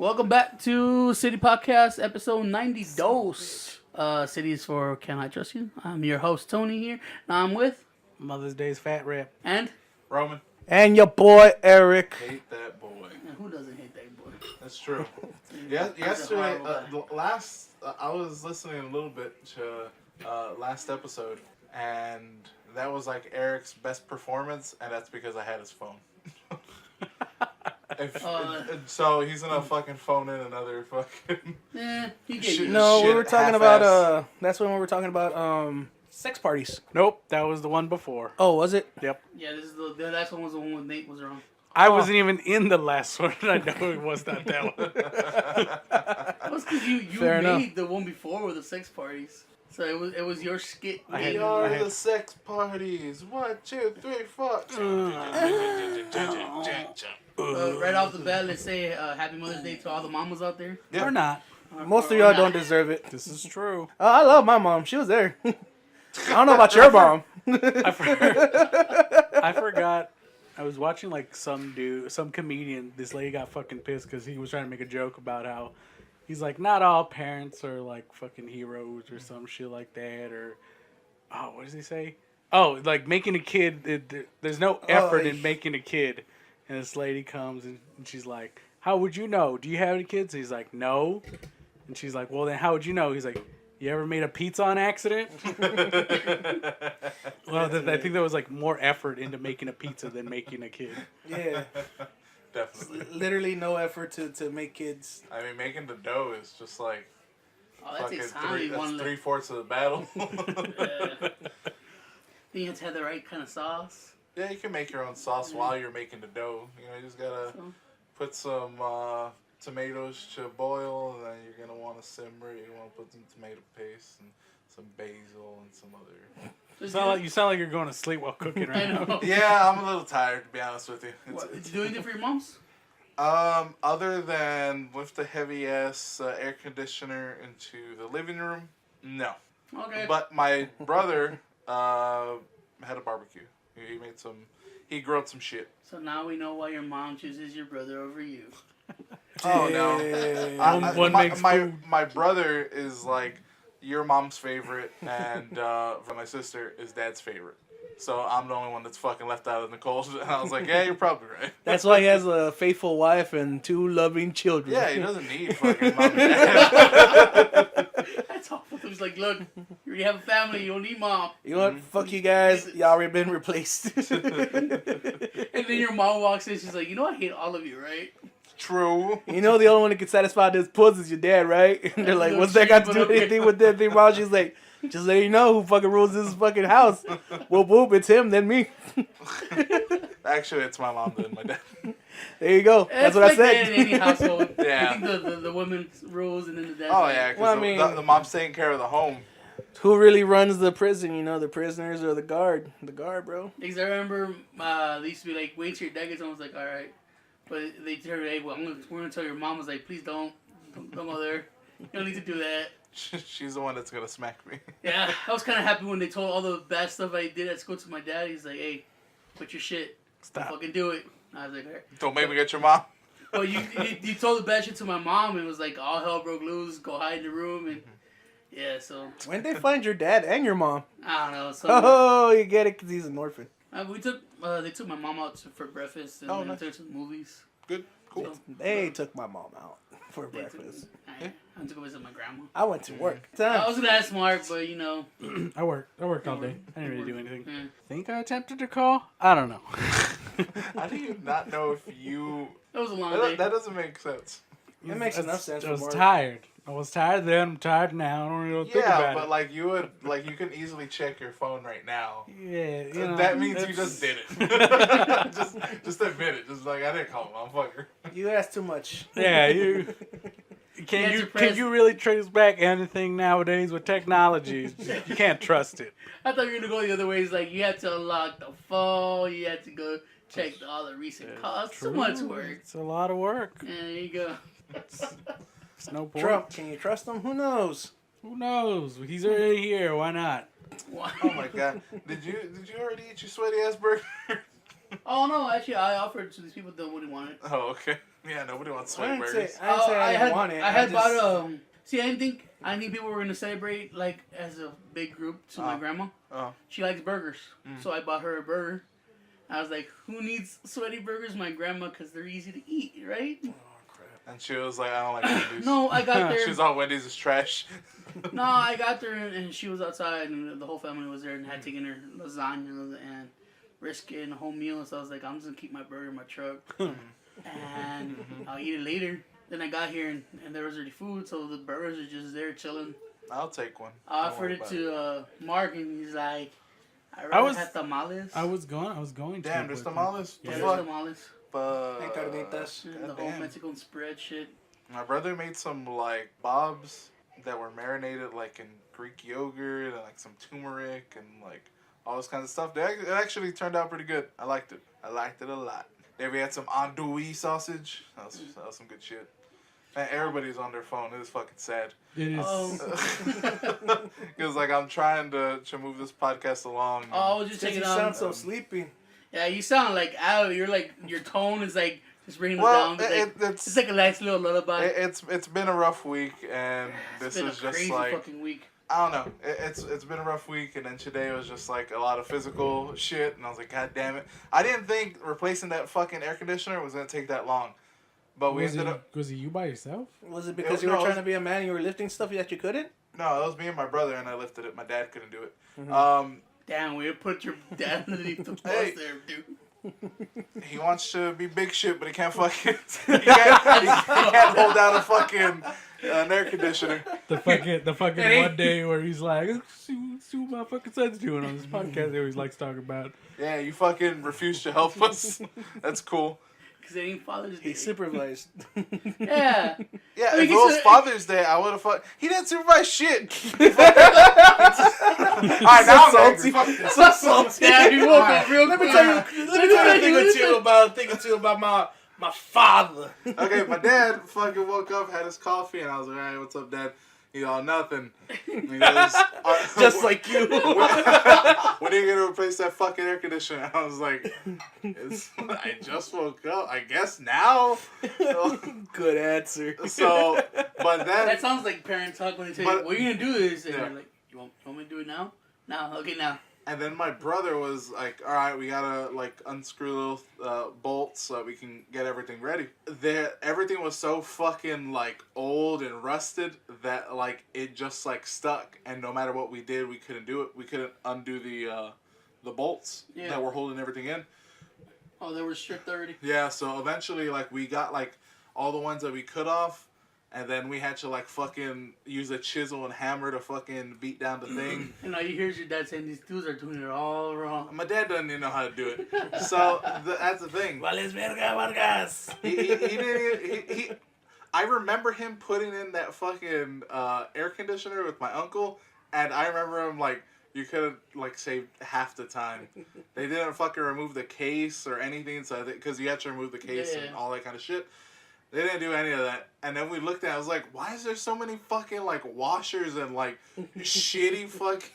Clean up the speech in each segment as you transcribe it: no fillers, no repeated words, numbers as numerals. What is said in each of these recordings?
Welcome back to City Podcast, episode 90 dose. City is for Can I Trust You? I'm your host, Tony, here. Now I'm with... Mother's Day's fat rap. And? Roman. And your boy, Eric. Hate that boy. And who doesn't hate that boy? That's true. Yesterday, I was listening a little bit to last episode, and that was like Eric's best performance, and that's because I had his phone. So he's gonna fucking phone in another fucking. He gave you. No, we were talking about. That's when we were talking about sex parties. Nope, that was the one before. Oh, was it? Yep. Yeah, this is the last one was the one with Nate was wrong. I wasn't even in the last one. I know it was not that one. That was because you made the one before with the sex parties. So it was your skit. We are the sex parties. 1, 2, 3, 4. Right off the bat, let's say Happy Mother's Day to all the mamas out there. Yeah. Or not. Most of y'all don't deserve it. This is true. I love my mom. She was there. I don't know about your mom. I forgot. I was watching like some comedian. This lady got fucking pissed because he was trying to make a joke about how he's like, not all parents are like fucking heroes or some shit like that. Or, what does he say? Oh, like making a kid, there's no effort in making a kid. And this lady comes and she's like, how would you know? Do you have any kids? And he's like, no. And she's like, well, then how would you know? He's like, you ever made a pizza on accident? Well, I think there was like more effort into making a pizza than making a kid. Yeah. Definitely. Literally no effort to make kids. I mean, making the dough is just like That takes time. that's 3/4 of the battle. Then you have to have the right kind of sauce. Yeah, you can make your own sauce while you're making the dough. You know, you just gotta put some tomatoes to boil, and then you're gonna want to simmer it. You want to put some tomato paste and some basil and some other. You sound like you're going to sleep while cooking right now. Yeah, I'm a little tired, to be honest with you. Did you do anything for your moms? Other than lift the heavy ass air conditioner into the living room, no. Okay. But my brother had a barbecue. He grilled some shit. So now we know why your mom chooses your brother over you. Oh no! My brother is like your mom's favorite, and for my sister is dad's favorite. So I'm the only one that's fucking left out in the cold. And I was like, yeah, you're probably right. That's why he has a faithful wife and 2 loving children. Yeah, he doesn't need fucking mom and dad. That's awful. He's like, look, you already have a family. You don't need mom. You know what? Fuck you guys. Y'all already been replaced. And then your mom walks in. She's like, you know I hate all of you, right? True. You know the only one that can satisfy this puss is your dad, right? And they're like, what's that got to do with anything with that thing, mom? She's like, just let you know who fucking rules this fucking house. Whoop whoop, it's him, then me. Actually, it's my mom then my dad. There you go. That's what I said. In any household. Yeah. I think the woman rules and then the dad. Oh yeah, because the mom's taking care of the home. Who really runs the prison? You know, the prisoners or the guard? The guard, bro. Because I remember they used to be like, wait till your dad gets home. I was like, all right. But they told her, hey, well, we're going to tell your mom. I was like, please don't go there. You don't need to do that. She's the one that's going to smack me. Yeah, I was kind of happy when they told all the bad stuff I did at school to my dad. He's like, hey, quit your shit. Stop. Fucking do it. I was like, all right. Don't make me get your mom. Well, you told the bad shit to my mom, and it was like, all hell broke loose, go hide in the room, and yeah, so. When'd they find your dad and your mom? I don't know. So, oh, you get it, because he's an orphan. They took my mom out for breakfast, and nice. took to the movies. Good, cool. So, They took my mom out for breakfast. I took a visit my grandma. I went to work. I was going to ask Mark, but you know. I worked all day. I didn't really do anything. Yeah. Think I attempted to call? I don't know. How do you not know if you... It was a long day. That doesn't make sense. It makes enough sense. I was tired. I was tired then. I'm tired now. I don't really think about it. Yeah, but like you can easily check your phone right now. Yeah, you know, that means you just did it. just admit it. Just like I didn't call him, motherfucker. You asked too much. Yeah, you. Can you really trace back anything nowadays with technology? You can't trust it. I thought you were going to go the other way. It's like you had to unlock the phone. You had to go check all the recent calls. Too much work. It's a lot of work. And there you go. It's no point. Trump, can you trust him? Who knows? Who knows? He's already here. Why not? Oh my god! Did you already eat your sweaty ass burger? Oh no! Actually, I offered to these people that wouldn't want it. Oh okay. Yeah, nobody wants I sweaty didn't burgers. say I didn't want it. I had just, bought See, I didn't think people were gonna celebrate like as a big group to my grandma. She likes burgers, so I bought her a burger. I was like, "Who needs sweaty burgers?" My grandma, because they're easy to eat, right? Oh crap! And she was like, I don't like Wendy's. No, I got there. She was all Wendy's is trash. No, I got there and she was outside and the whole family was there and had taken her lasagna and brisket and a whole meal. So I was like, I'm just gonna keep my burger in my truck and I'll eat it later. Then I got here and there was already food, so the burgers are just there chilling. I'll take one. I offered it to Mark and he's like, I rather had tamales. I was going to. Damn, there's tamales? Yeah, The there's fuck? tamales. But Hey, carnitas. And the whole Mexican spread shit. my brother made some like bobs that were marinated like in Greek yogurt and like some turmeric and like all this kind of stuff. It actually turned out pretty good. I liked it. I liked it a lot. Then we had some andouille sausage. That was some good shit. Man, everybody's on their phone. It is fucking sad. It is. Because like I'm trying to move this podcast along. I was just Because checking you out. sound so sleepy. Yeah, you sound like out. You're like your tone is like just bringing us Well, down. But like, it's it's like a nice little lullaby. it's been a rough week, and It's this been is a just crazy like fucking week. I don't know. It's been a rough week, and then today was just like a lot of physical shit, and I was like, God damn it! I didn't think replacing that fucking air conditioner was gonna take that long, but we ended up. Was it you by yourself? Was it because you were trying to be a man and you were lifting stuff that you couldn't? No, it was me and my brother, and I lifted it. My dad couldn't do it. Mm-hmm. Damn, we put your dad underneath the bus Hey. there, dude. He wants to be big shit, but he can't fucking. he can't hold down a fucking an air conditioner. The fucking It ain't- one day where he's like, see what my fucking son's doing on this podcast. He always likes talking about. Yeah, you fucking refuse to help us. That's cool. Because it ain't Father's Day. He supervised. Yeah. Yeah, I mean, if it was he's a- Father's Day, I would have fucked. He didn't supervise shit. Alright, now I'm angry. Fuck this. So salty. Yeah, he woke up real Let me quick. tell you a thing or two about my father. Okay, my dad fucking woke up, had his coffee, and I was like, alright, what's up, Dad? He all nothing. He goes, Just like you. when are you gonna replace that fucking air conditioner? I was like, I just woke up. I guess now. Good answer. So, but then That sounds like parent talk when they tell you, But- what are you going to do this? And Yeah. you're like, you want me to do it now? Now? Okay, now. and then my brother was like, all right, we gotta like unscrew little bolts so that we can get everything ready. Everything was so fucking like old and rusted that like it just like stuck, and no matter what we did, we couldn't do it. We couldn't undo the bolts Yeah. that were holding everything in. Oh, they were stripped already. Yeah, so eventually like we got like all the ones that we could off. And then we had to like fucking use a chisel and hammer to fucking beat down the thing. And all you hear is your dad saying, these dudes are doing it all wrong. My dad doesn't even know how to do it. So that's the thing. Vales verga, Vargas. He didn't. He I remember him putting in that fucking air conditioner with my uncle, and I remember him like, you could have like saved half the time. They didn't fucking remove the case or anything, so because you had to remove the case and all that kind of shit. They didn't do any of that. And then we looked at it, I was like, why is there so many fucking like washers and like shitty fucking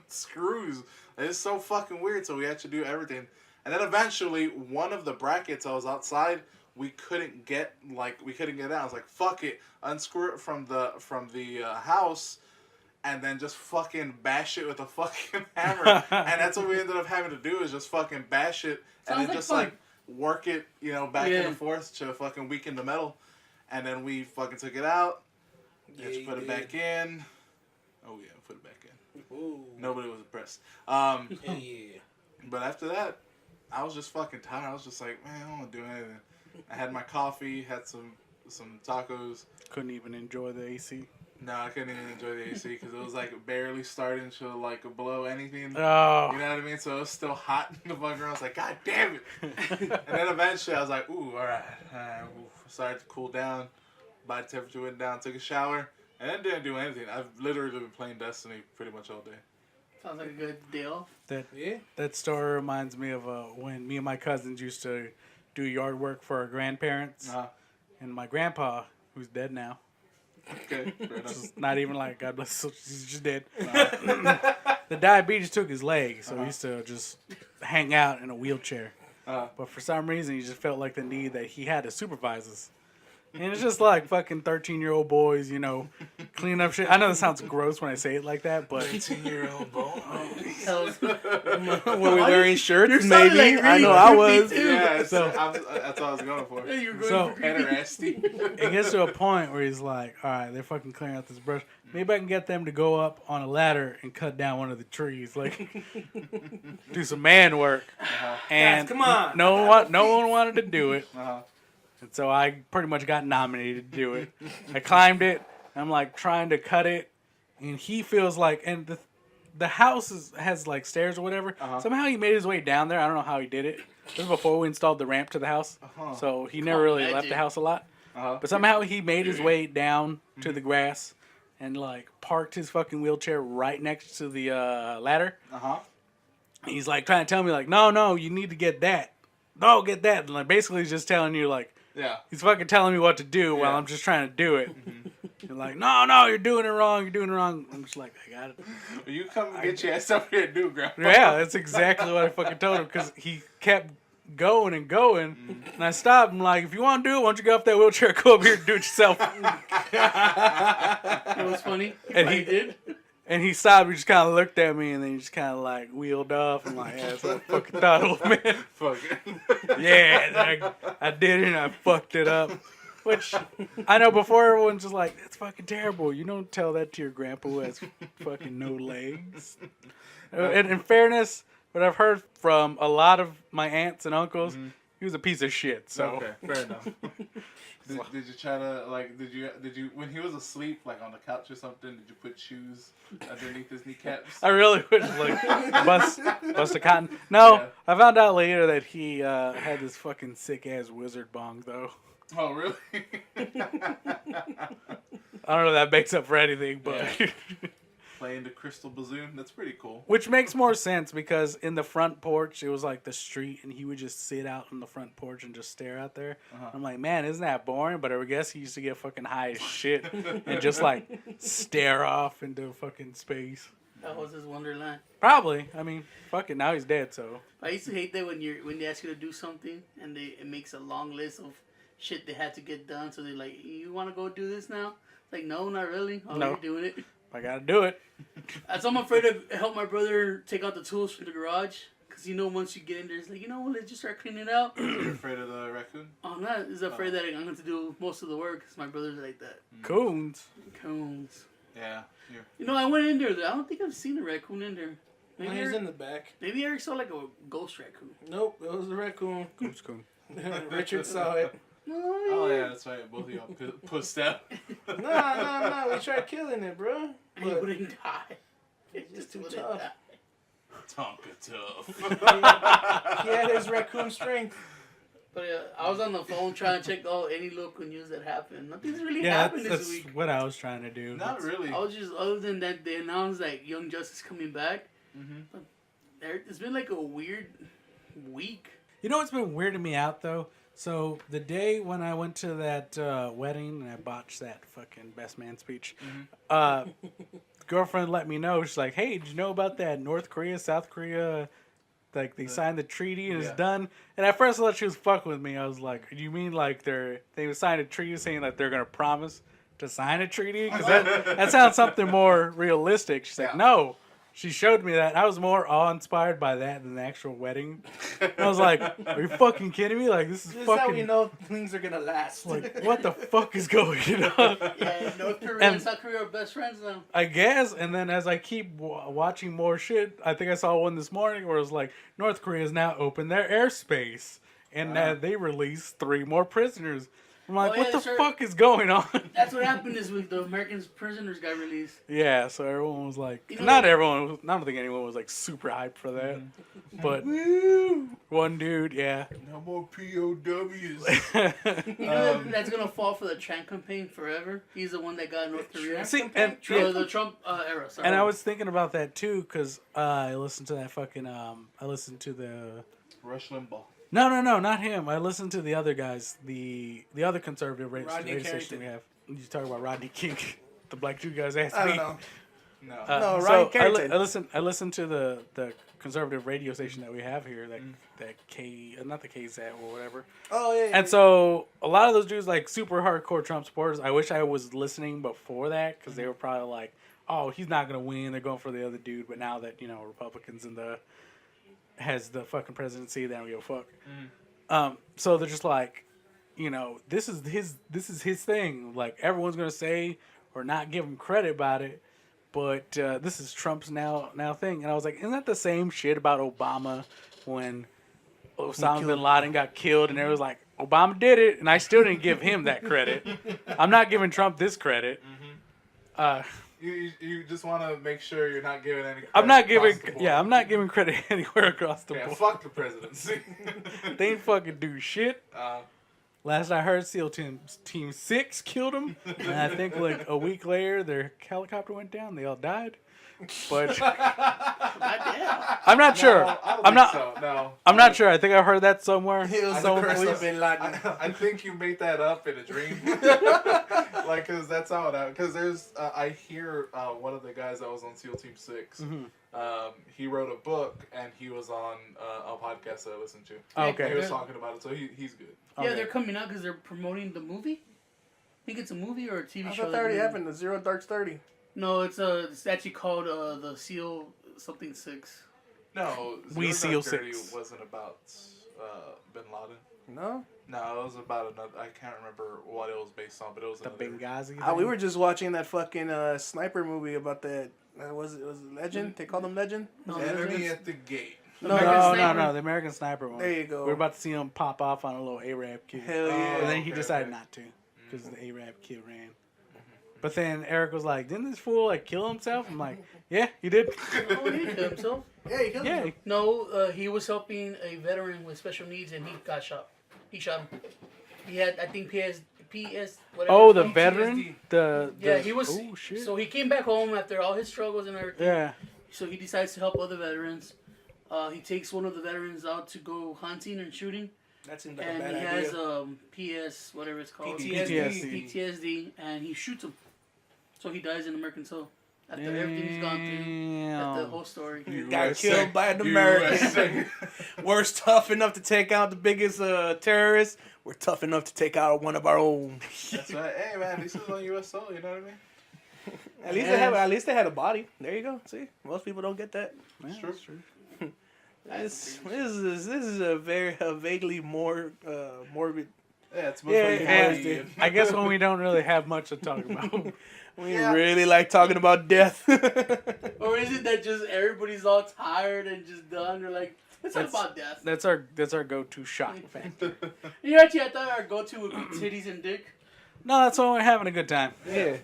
screws? It's so fucking weird. So we had to do everything. And then eventually one of the brackets, I was outside, we couldn't get out. I was like, fuck it. Unscrew it from the house and then just fucking bash it with a fucking hammer. And that's what we ended up having to do, is just fucking bash it and then just like work it, back and forth to fucking weaken the metal. And then we fucking took it out. Just put it back in. Oh yeah, put it back in. Ooh. Nobody was impressed. Yeah. But after that, I was just fucking tired. I was just like, man, I don't want to do anything. I had my coffee, had some tacos. Couldn't even enjoy the AC. No, I couldn't even enjoy the AC because it was like barely starting to like blow anything. Oh. You know what I mean? So it was still hot in the fucking room. I was like, God damn it. And then eventually I was like, ooh, all right. Started to cool down. Body temperature went down, took a shower, and then didn't do anything. I've literally been playing Destiny pretty much all day. Sounds like a good day off. That story reminds me of when me and my cousins used to do yard work for our grandparents. And my grandpa, who's dead now. Okay, fair enough. Just not even like, God bless him, he's just dead. The diabetes took his leg, so he used to just hang out in a wheelchair. but for some reason he just felt like the need that he had to supervise us. And it's just like fucking 13-year-old boys, you know, cleaning up shit. I know that sounds gross when I say it like that, but 13-year-old boy. Were we wearing shirts? You're sounding Maybe. like I really know I creepy, was. too. Yeah, So- that's what I was going for. Hey, you're going So- for creepy. Pederasty. it gets to a point where he's like, all right, they're fucking clearing out this brush. Maybe I can get them to go up on a ladder and cut down one of the trees, like do some man work. And Guys, come on. no one wanted to do it. And so I pretty much got nominated to do it. I climbed it. I'm like trying to cut it, and he feels like, and the house has like stairs or whatever. Somehow he made his way down there. I don't know how he did it. This was before we installed the ramp to the house, so he never really left magic. the house a lot. But somehow he made his way down to the grass and like parked his fucking wheelchair right next to the ladder. He's like trying to tell me like, no, you need to get that. No, get that. And like basically he's just telling you like, Yeah. he's fucking telling me what to do while I'm just trying to do it. You're like, no, you're doing it wrong. You're doing it wrong. I'm just like, I got it. You come and get your ass up here and do, Grandpa. Yeah, that's exactly what I fucking told him because he kept going and going. And I stopped. I'm like, if you want to do it, why don't you get off that wheelchair, go up here and do it yourself. It was funny. And I he- did. And he stopped. He just kind of looked at me and then he just kind of like wheeled off. I'm like, yeah, that's what I fucking thought it was, man. Fuck it. Yeah, I did it and I fucked it up. Which I know before everyone's just like, that's fucking terrible. You don't tell that to your grandpa who has fucking no legs. And in fairness, what I've heard from a lot of my aunts and uncles, he was a piece of shit. So Okay, fair enough. Did you try to like? Did you when he was asleep, like on the couch or something? Did you put shoes underneath his kneecaps? I really would like bust a cotton. No, Yeah. I found out later that he had this fucking sick ass wizard bong though. Oh really? I don't know if that makes up for anything, but Playing the crystal bassoon. That's pretty cool. which makes more sense because in the front porch it was like the street, and he would just sit out on the front porch and just stare out there. I'm like, man, isn't that boring? But I guess he used to get fucking high as shit and just like stare off into fucking space. That was his wonderland. Probably. I mean, fuck it. Now he's dead, so. I used to hate that when they ask you to do something and it makes a long list of shit they had to get done. So they're like, you want to go do this now? It's like, no, not really. Oh, No. you're doing it. I gotta do it. So I'm afraid to help my brother take out the tools from the garage. Because, once you get in there, it's like, let's just start cleaning it out. You're afraid of the raccoon? I'm not just afraid that I'm going to do most of the work because my brother's like that. Coons. Coons. Yeah. I went in there. I don't think I've seen a raccoon in there. Maybe He's Eric, in the back. maybe Eric saw like a ghost raccoon. Nope, it was the raccoon. Goose coon. Richard saw it. Oh yeah, that's right. Both of y'all pussed out. Nah. We tried killing it, bro. And he wouldn't die. It's just too wouldn't tough. die. Tonka tough. He had his raccoon strength. But I was on the phone trying to check any local news that happened. Nothing's really Yeah, happened that's this week. what I was trying to do. Not really. I was just, other than that, they announced that Young Justice coming back. Mm-hmm. It's been like a weird week. You know what's been weirding me out though? So the day when I went to that wedding and I botched that fucking best man speech, girlfriend let me know. She's like, "Hey, did you know about that North Korea, South Korea? Like they signed the treaty and it's done." And at first I thought she was fucking with me. I was like, "You mean like they signed a treaty saying that they're gonna promise to sign a treaty? Because that sounds something more realistic." She's like, "No." She showed me that. I was more awe-inspired by that than the actual wedding. I was like, are you fucking kidding me? Like, this is This is fucking... how we know things are gonna last. Like, what the fuck is going on? Yeah, North Korea and South Korea are best friends now. I guess. And then as I keep watching more shit, I think I saw one this morning where it was like, North Korea has now opened their airspace. And they released 3 more prisoners. I'm like, Oh, yeah, what the sure. fuck is going on? That's what happened this week. The American prisoners got released. Yeah, so everyone was like, You know- not everyone, I don't think anyone was like super hyped for that. But one dude, yeah. No more POWs. That's gonna fall for the Trump campaign forever. He's the one that got North Korea. See, and The Trump era. Sorry. And I was thinking about that too, because I listened to that fucking, I listened to the... Rush Limbaugh. No, not him. I listened to the other guys, the other conservative radio Rodney station Carrington. we have. You talk about Rodney King, the black Jew guys asked I me. don't know. No. No, So Ryan Carrington. I listen to the conservative radio station that we have here, that not the KZAT or whatever. Oh yeah. And so a lot of those dudes like super hardcore Trump supporters. I wish I was listening before that because they were probably like, "Oh, he's not gonna win. They're going for the other dude." But now that Republicans has the fucking presidency, they don't give a fuck. So they're just like, this is his thing. Like everyone's gonna say or not give him credit about it. But this is Trump's now thing. And I was like, isn't that the same shit about Obama when Osama bin Laden got killed? And it was like, Obama did it, and I still didn't give him that credit. I'm not giving Trump this credit. You just want to make sure you're not giving any credit. I'm not giving credit anywhere across the board. Fuck the presidency. They ain't fucking do shit. Last I heard, SEAL Team 6 killed him. And I think like a week later, their helicopter went down. They all died. But I'm not sure. I'm not sure. I think I heard that somewhere. It was the curse of Bin Laden. I think you made that up in a dream. Cause that's how it happened. Cause there's, I hear one of the guys that was on SEAL Team 6. He wrote a book and he was on a podcast that I listened to. Okay. He was talking about it, so he's good. Yeah, they're coming out because they're promoting the movie. I think it's a movie or a TV show. I thought that already happened. The Zero Dark 30. No, it's actually called the SEAL something 6. No, We Zero SEAL Dark 30 6 wasn't about Bin Laden. No? No, it was about another. I can't remember what it was based on, but it was the another. Benghazi. We were just watching that fucking sniper movie about that. Was it Legend? They called him Legend? No, Enemy at the Gate. No, the American Sniper one. There you go. We're about to see him pop off on a little Arab kid. Hell yeah. And then he decided not to because the Arab kid ran. But then Eric was like, didn't this fool like kill himself? I'm like, yeah, he did. Oh, he didn't kill himself. Yeah, he killed himself. No, he was helping a veteran with special needs and he got shot. He shot him. He had, I think, PS whatever. Oh, the veteran? Yeah, he was. Oh, shit. So he came back home after all his struggles and everything. Yeah. So he decides to help other veterans. He takes one of the veterans out to go hunting and shooting. That seems like a And bad he idea. has PS, whatever it's called. PTSD. And he shoots him. So he dies in American soil. After everything he's gone through. After the whole story. Got killed by an American. We're tough enough to take out the biggest terrorists. We're tough enough to take out one of our own. That's right. Hey man, this is on US soil. You know what I mean? At least they had a body. There you go. See, most people don't get that. Yeah, True. that's true. This is a vaguely more morbid. Yeah, it's mostly heavy. I guess when we don't really have much to talk about. We really like talking about death. Or is it that just everybody's all tired and just done? They're like, let's talk about death. That's our go-to shock factor. Actually, I thought our go-to would be titties and dick. No, that's when we're having a good time. Yeah,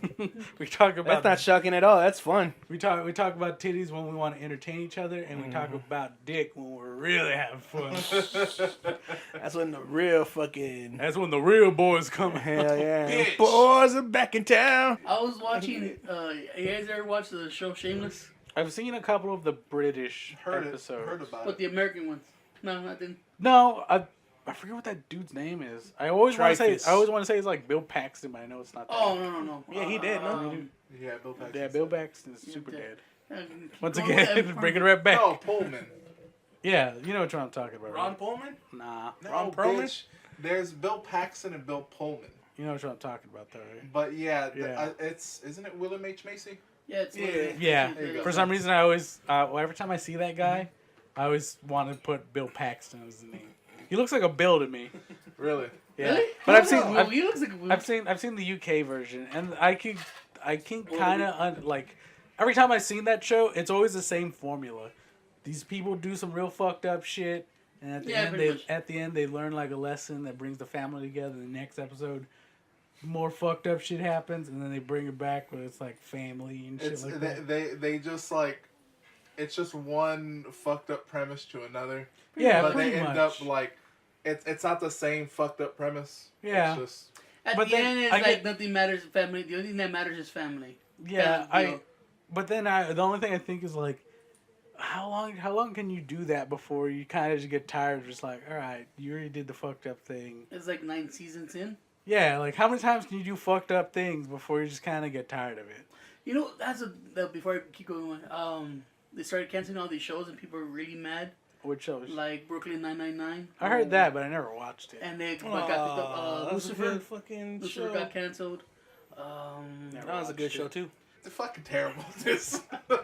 We talk about that's not shocking at all. That's fun. we talk about titties when we want to entertain each other, and we talk about dick when we're really having fun. That's when the real fucking That's when the real boys come. hell yeah, Bitch. boys are back in town. I was watching. You guys ever watch the show Shameless? I've seen a couple of the British Heard episodes. about But it. the American ones. No, I didn't. No, I forget what that dude's name is. I always want to Trifus. say it's like Bill Paxton, but I know it's not that. Oh, no. Yeah, he did, no? Yeah, Bill Paxton. Yeah, Bill Paxton is super dead. dead. Once again, bring it right back. No, Pullman. Yeah, you know what I'm talking about. Ron Right? Pullman? Nah, No, Ron Perlman? bitch. There's Bill Paxton and Bill Pullman. you know what I'm talking about, though, right? But yeah, Yeah. isn't it William H. Macy? Yeah, it's Yeah. There you go. For some reason, I always every time I see that guy, I always want to put Bill Paxton as the name. He looks like a Bill to me. Really? Yeah. Really? But I've seen Well, he looks like a I've seen the UK version, and I can kind of like every time I've seen that show, it's always the same formula. These people do some real fucked up shit, and at the end they learn like a lesson that brings the family together. The next episode, more fucked up shit happens, and then they bring it back where it's like family and shit like that. They just like, it's just one fucked up premise to another. Yeah, but pretty they end much. up like, it's not the same fucked up premise. Yeah. It's just, At But the then end, it's I like get- nothing matters. Family. The only thing that matters is family. Yeah, Kind of deal. But then the only thing I think is like, how long can you do that before you kind of just get tired of just like, all right, you already did the fucked up thing. It's like 9 seasons in. Yeah, like how many times can you do fucked up things before you just kind of get tired of it? You know, before I keep going, they started canceling all these shows and people are really mad. Which shows? Like Brooklyn 999. I heard that, but I never watched it. And they got picked up. Lucifer. Fucking Lucifer show. got canceled. That was a good show too. It's fucking terrible. This. Yeah.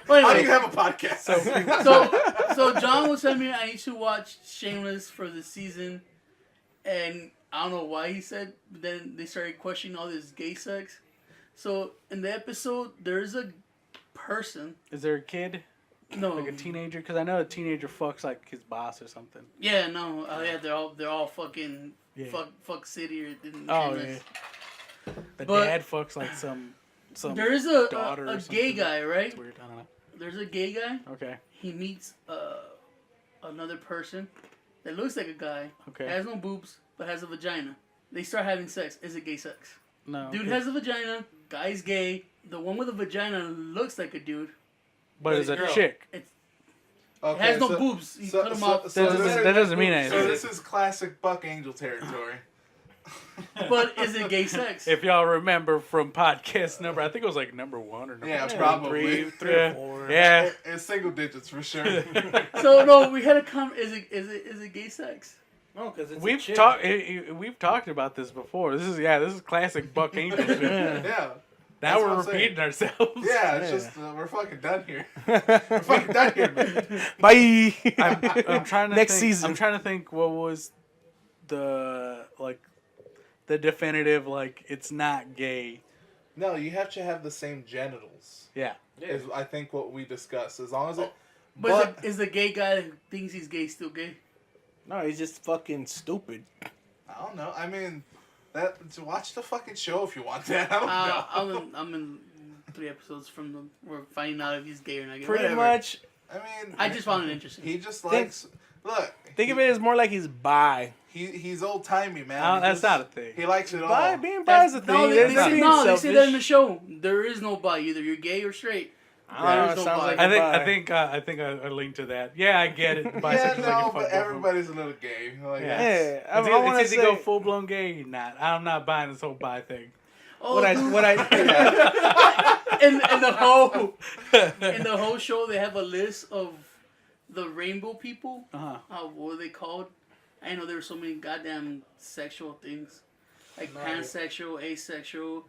Well, How do anyway, you have a podcast? so John was telling me I need to watch Shameless for the season, and I don't know why he said. But then they started questioning all this gay sex. So in the episode, there's a person. Is there a kid? No, Like a teenager? Because I know a teenager fucks like his boss or something. Yeah, no. Yeah, they're all fucking Yeah. fuck city or Oh Shameless. yeah. The But- dad fucks like some There is a daughter or gay something. guy, right? It's weird. I don't know. There's a gay guy. Okay. He meets another person that looks like a guy. Okay. Has no boobs, but has a vagina. They start having sex. Is it gay sex? No. Dude okay. has a vagina. Guy's gay. The one with the vagina looks like a dude. But it's a girl. chick. It Okay, has no boobs. You cut them off. That doesn't mean anything. So this is classic Buck Angel territory. But is it gay sex? If y'all remember from podcast number, I think it was like number 1 or number Yeah, 2. probably. Three Yeah. or four. Yeah. It's single digits for sure. So no, we had a is it gay sex? No, because it's We've a chick. we've talked about this before. This is classic Buck Angel shit. Yeah. Now That's we're what I'm saying. repeating ourselves. Yeah, it's just we're fucking done here. We're fucking done here, man. Bye. I'm trying to Next think, season. I'm trying to think what was the definitive it's not gay. No, you have to have the same genitals. Yeah. Is I think what we discussed. As long as it. But is the gay guy that thinks he's gay still gay? No, he's just fucking stupid. I don't know. I mean, watch the fucking show if you want that. I don't know. I'm in 3 episodes from we're finding out if he's gay or not gay. Pretty Whatever. much. I mean, I just found it interesting. He just likes. Look. Think of it as more like he's bi. He's old timey, man. No, He that's just- not a thing. He likes it all. Bi, being bi is a thing. No, That's they not say, being no, they say that in the selfish. show. There is no bi. Either you're gay or straight. I don't know, There's it no sounds bi. like I think bi. I think I linked to that. Yeah, I get it. Yeah, Bisexuals no, like but fuck everybody's a little gay. Like, Yeah. Yeah, I It's want to either go say full blown gay or not. I'm not buying this whole bi thing. Oh, what dude, I in the whole show they have a list of the rainbow people. Uh-huh. What are they called? I know there were so many goddamn sexual things, like pansexual, asexual,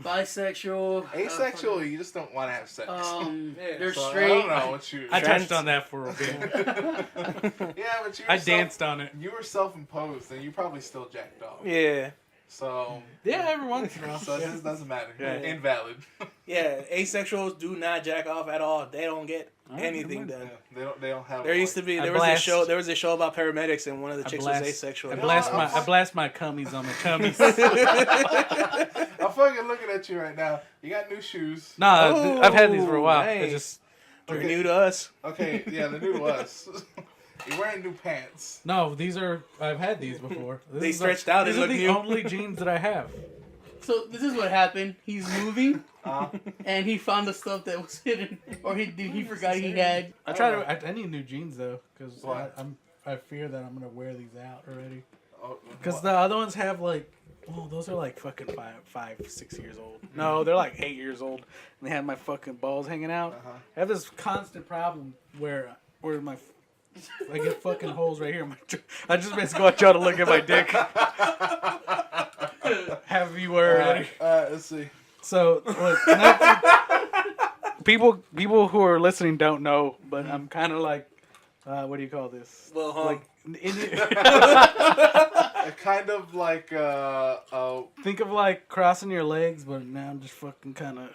bisexual, Asexual, you just don't want to have sex. Yeah. they're So, straight. I don't know what you. I Trans- touched on that for a bit. Yeah, but you. I danced on it. You were self-imposed, and you probably still jacked off. yeah, So. Yeah, every once in a while. So it just doesn't matter. Yeah. Invalid. yeah. Asexuals do not jack off at all. They don't get anything Yeah, done. they don't have. There used to be I there was blast- a show about paramedics and one of the chicks was asexual. I blast my cummies on my tummies. I'm fucking looking at you right now. You got new shoes. Nah, I've had these for a while. Dang. It's just They're Okay. new to us. Okay, yeah, they're new to us. You're wearing new pants. no. I've had these before. They stretched out, These they are look the new. only jeans that I have. So this is what happened. He's moving, Uh, and he found the stuff that was hidden, or he forgot he had. I need new jeans though, because Why? I fear that I'm gonna wear these out already. oh, Because the other ones have those are like fucking 5-6 years old. No, they're like 8 years old, and they have my fucking balls hanging out. Uh-huh. I have this constant problem where I get fucking holes right here. I just basically want y'all to look at my dick. Have you already? let's see. So look, people who are listening don't know, but I'm kind of like, what do you call this? Well, Like, Kind of like think of like crossing your legs, but now I'm just fucking kind of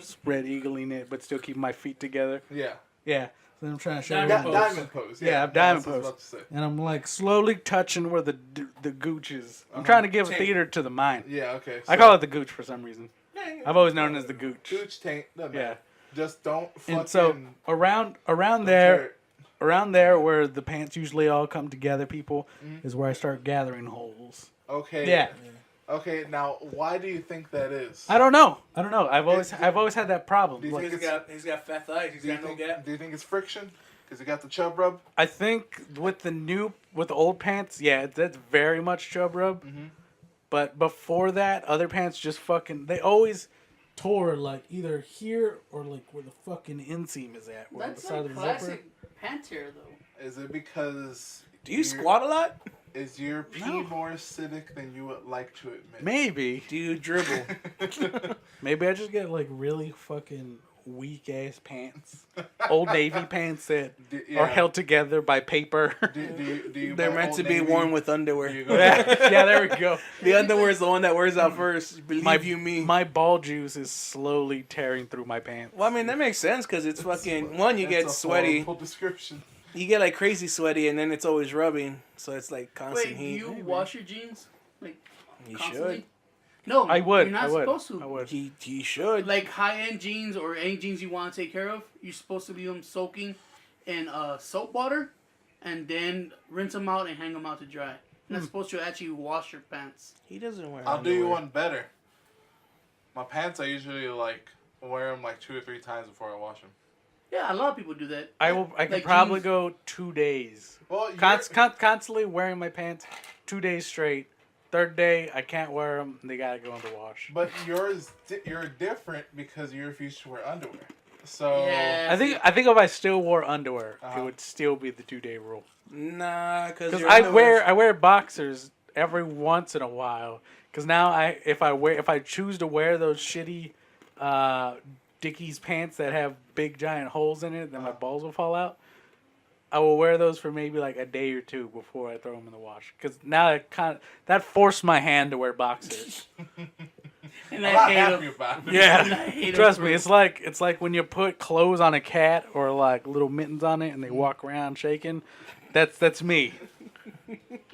spread eagling it, but still keeping my feet together. yeah. Yeah. So I'm trying to show you. Diamond pose. Yeah, that's diamond what I was pose. about to say. And I'm like slowly touching where the gooch is. I'm Uh-huh. trying to give Taint. theater to the mind. Yeah, okay. I call it the gooch for some reason. I've always known it as the gooch. Gooch taint. Doesn't Yeah. matter. Just don't fucking. And so around there where the pants usually all come together, people, is where I start gathering holes. Okay. Yeah. Okay. Now, why do you think that is? I don't know. I've always had that problem. Do you think he's got fat thighs. He's Do you got no think? gap. Do you think it's friction? Because you got the chub rub. I think with the old pants, yeah, that's very much chub rub. Mm-hmm. But before that, other pants just fucking they always tore like either here or like where the fucking inseam is at. Where That's the side like of the zipper. classic pant tear though. Is it because Do you squat a lot? Is your pee No. more acidic than you would like to admit? Maybe. Do you dribble? Maybe I just get like really fucking weak ass pants. Old Navy pants that are held together by paper. Do you They're buy meant Old to be Navy? worn with underwear. Do you go- Yeah, there we go. The underwear is the one that wears out first. Believe you me. My ball juice is slowly tearing through my pants. Well, I mean, that makes sense because it's fucking... One, you get That's a sweaty. horrible description. You get like crazy sweaty and then it's always rubbing. So it's like Wait, constant do heat. you wash your jeans like You constantly? should. No, I would. You're not I would. supposed to. I would. He should. Like high-end jeans or any jeans you want to take care of, you're supposed to leave them soaking in soap water, and then rinse them out and hang them out to dry. You're not supposed to actually wash your pants. He doesn't wear I'll do you underwear. one better. My pants, I usually like wear them like 2 or 3 times before I wash them. Yeah, a lot of people do that. I could Like probably jeans- go 2 days. Well, Constantly wearing my pants 2 days straight. Third day, I can't wear them. They gotta go in the wash. but you're different because you refuse to wear underwear. So Yeah. I think if I still wore underwear, it Uh-huh. would still be the 2-day rule. Nah, because Because I wear boxers every once in a while. Because now if I choose to wear those shitty Dickies pants that have big giant holes in it, then my balls will fall out. I will wear those for maybe like a day or 2 before I throw them in the wash. Because now that forced my hand to wear boxers. And I'm I not hate happy them. about it. Yeah, I hate trust them me, for- it's like when you put clothes on a cat or like little mittens on it and they walk around shaking. That's me.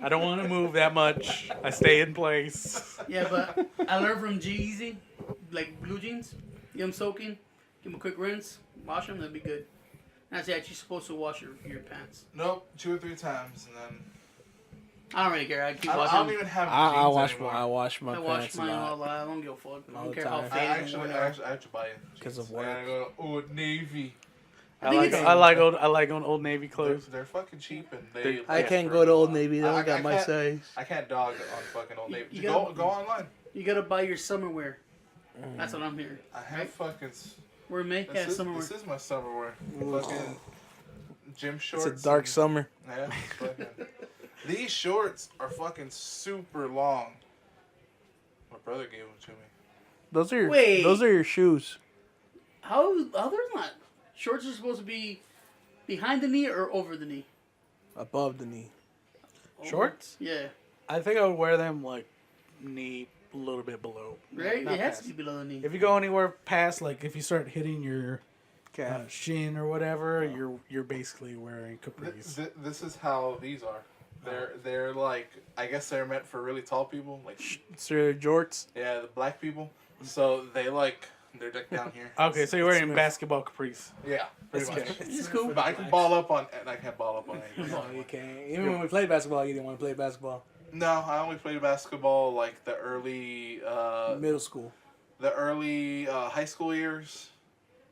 I don't want to move that much. I stay in place. Yeah, but I learned from G-Eazy, like blue jeans. Get them soaking, give them a quick rinse, wash them, that'd be good. That's actually supposed to wash your pants. Nope, 2 or 3 times, and then I don't really care. I keep I washing. don't even have I jeans wash anymore. my I wash pants a mine lot. all I don't give a fuck. I All don't the care how time. I faded actually, and I whatever. actually I have to buy it. 'Cause of I gotta go to Old Navy. I think it's- I like Old Navy They're, clothes. they're fucking cheap and They- they. I last can't for go a to Old while. Navy. They I- don't got I my can't- size. I can't dog on fucking Old Navy. you go gotta- go online. You gotta buy your summer wear. That's what I'm hearing. I have Right? fucking. We're May, yeah, summer wear. This is my summer wear. Fucking gym shorts. It's a dark and- summer. Yeah. Fucking, these shorts are fucking super long. My brother gave them to me. Those are Wait. those are your shoes. How they're not? Shorts are supposed to be behind the knee or over the knee? Above the knee. Shorts? Yeah. I think I would wear them like knee a little bit below. Right? Not It has past. to be below the knee. If you go anywhere past, like if you start hitting your Calf. shin or whatever, you're basically wearing capris. This is how these are. They're like, I guess they're meant for really tall people, like So your jorts. yeah, the black people. So they're like down here. Okay, so you're wearing Smith. basketball capris. Yeah, pretty That's much. good. It's cool. But I can ball up on, and I can't ball up on anything. No, you can't. Even when we played basketball, you didn't want to play basketball. No, I only played basketball like the early Middle school. high school years,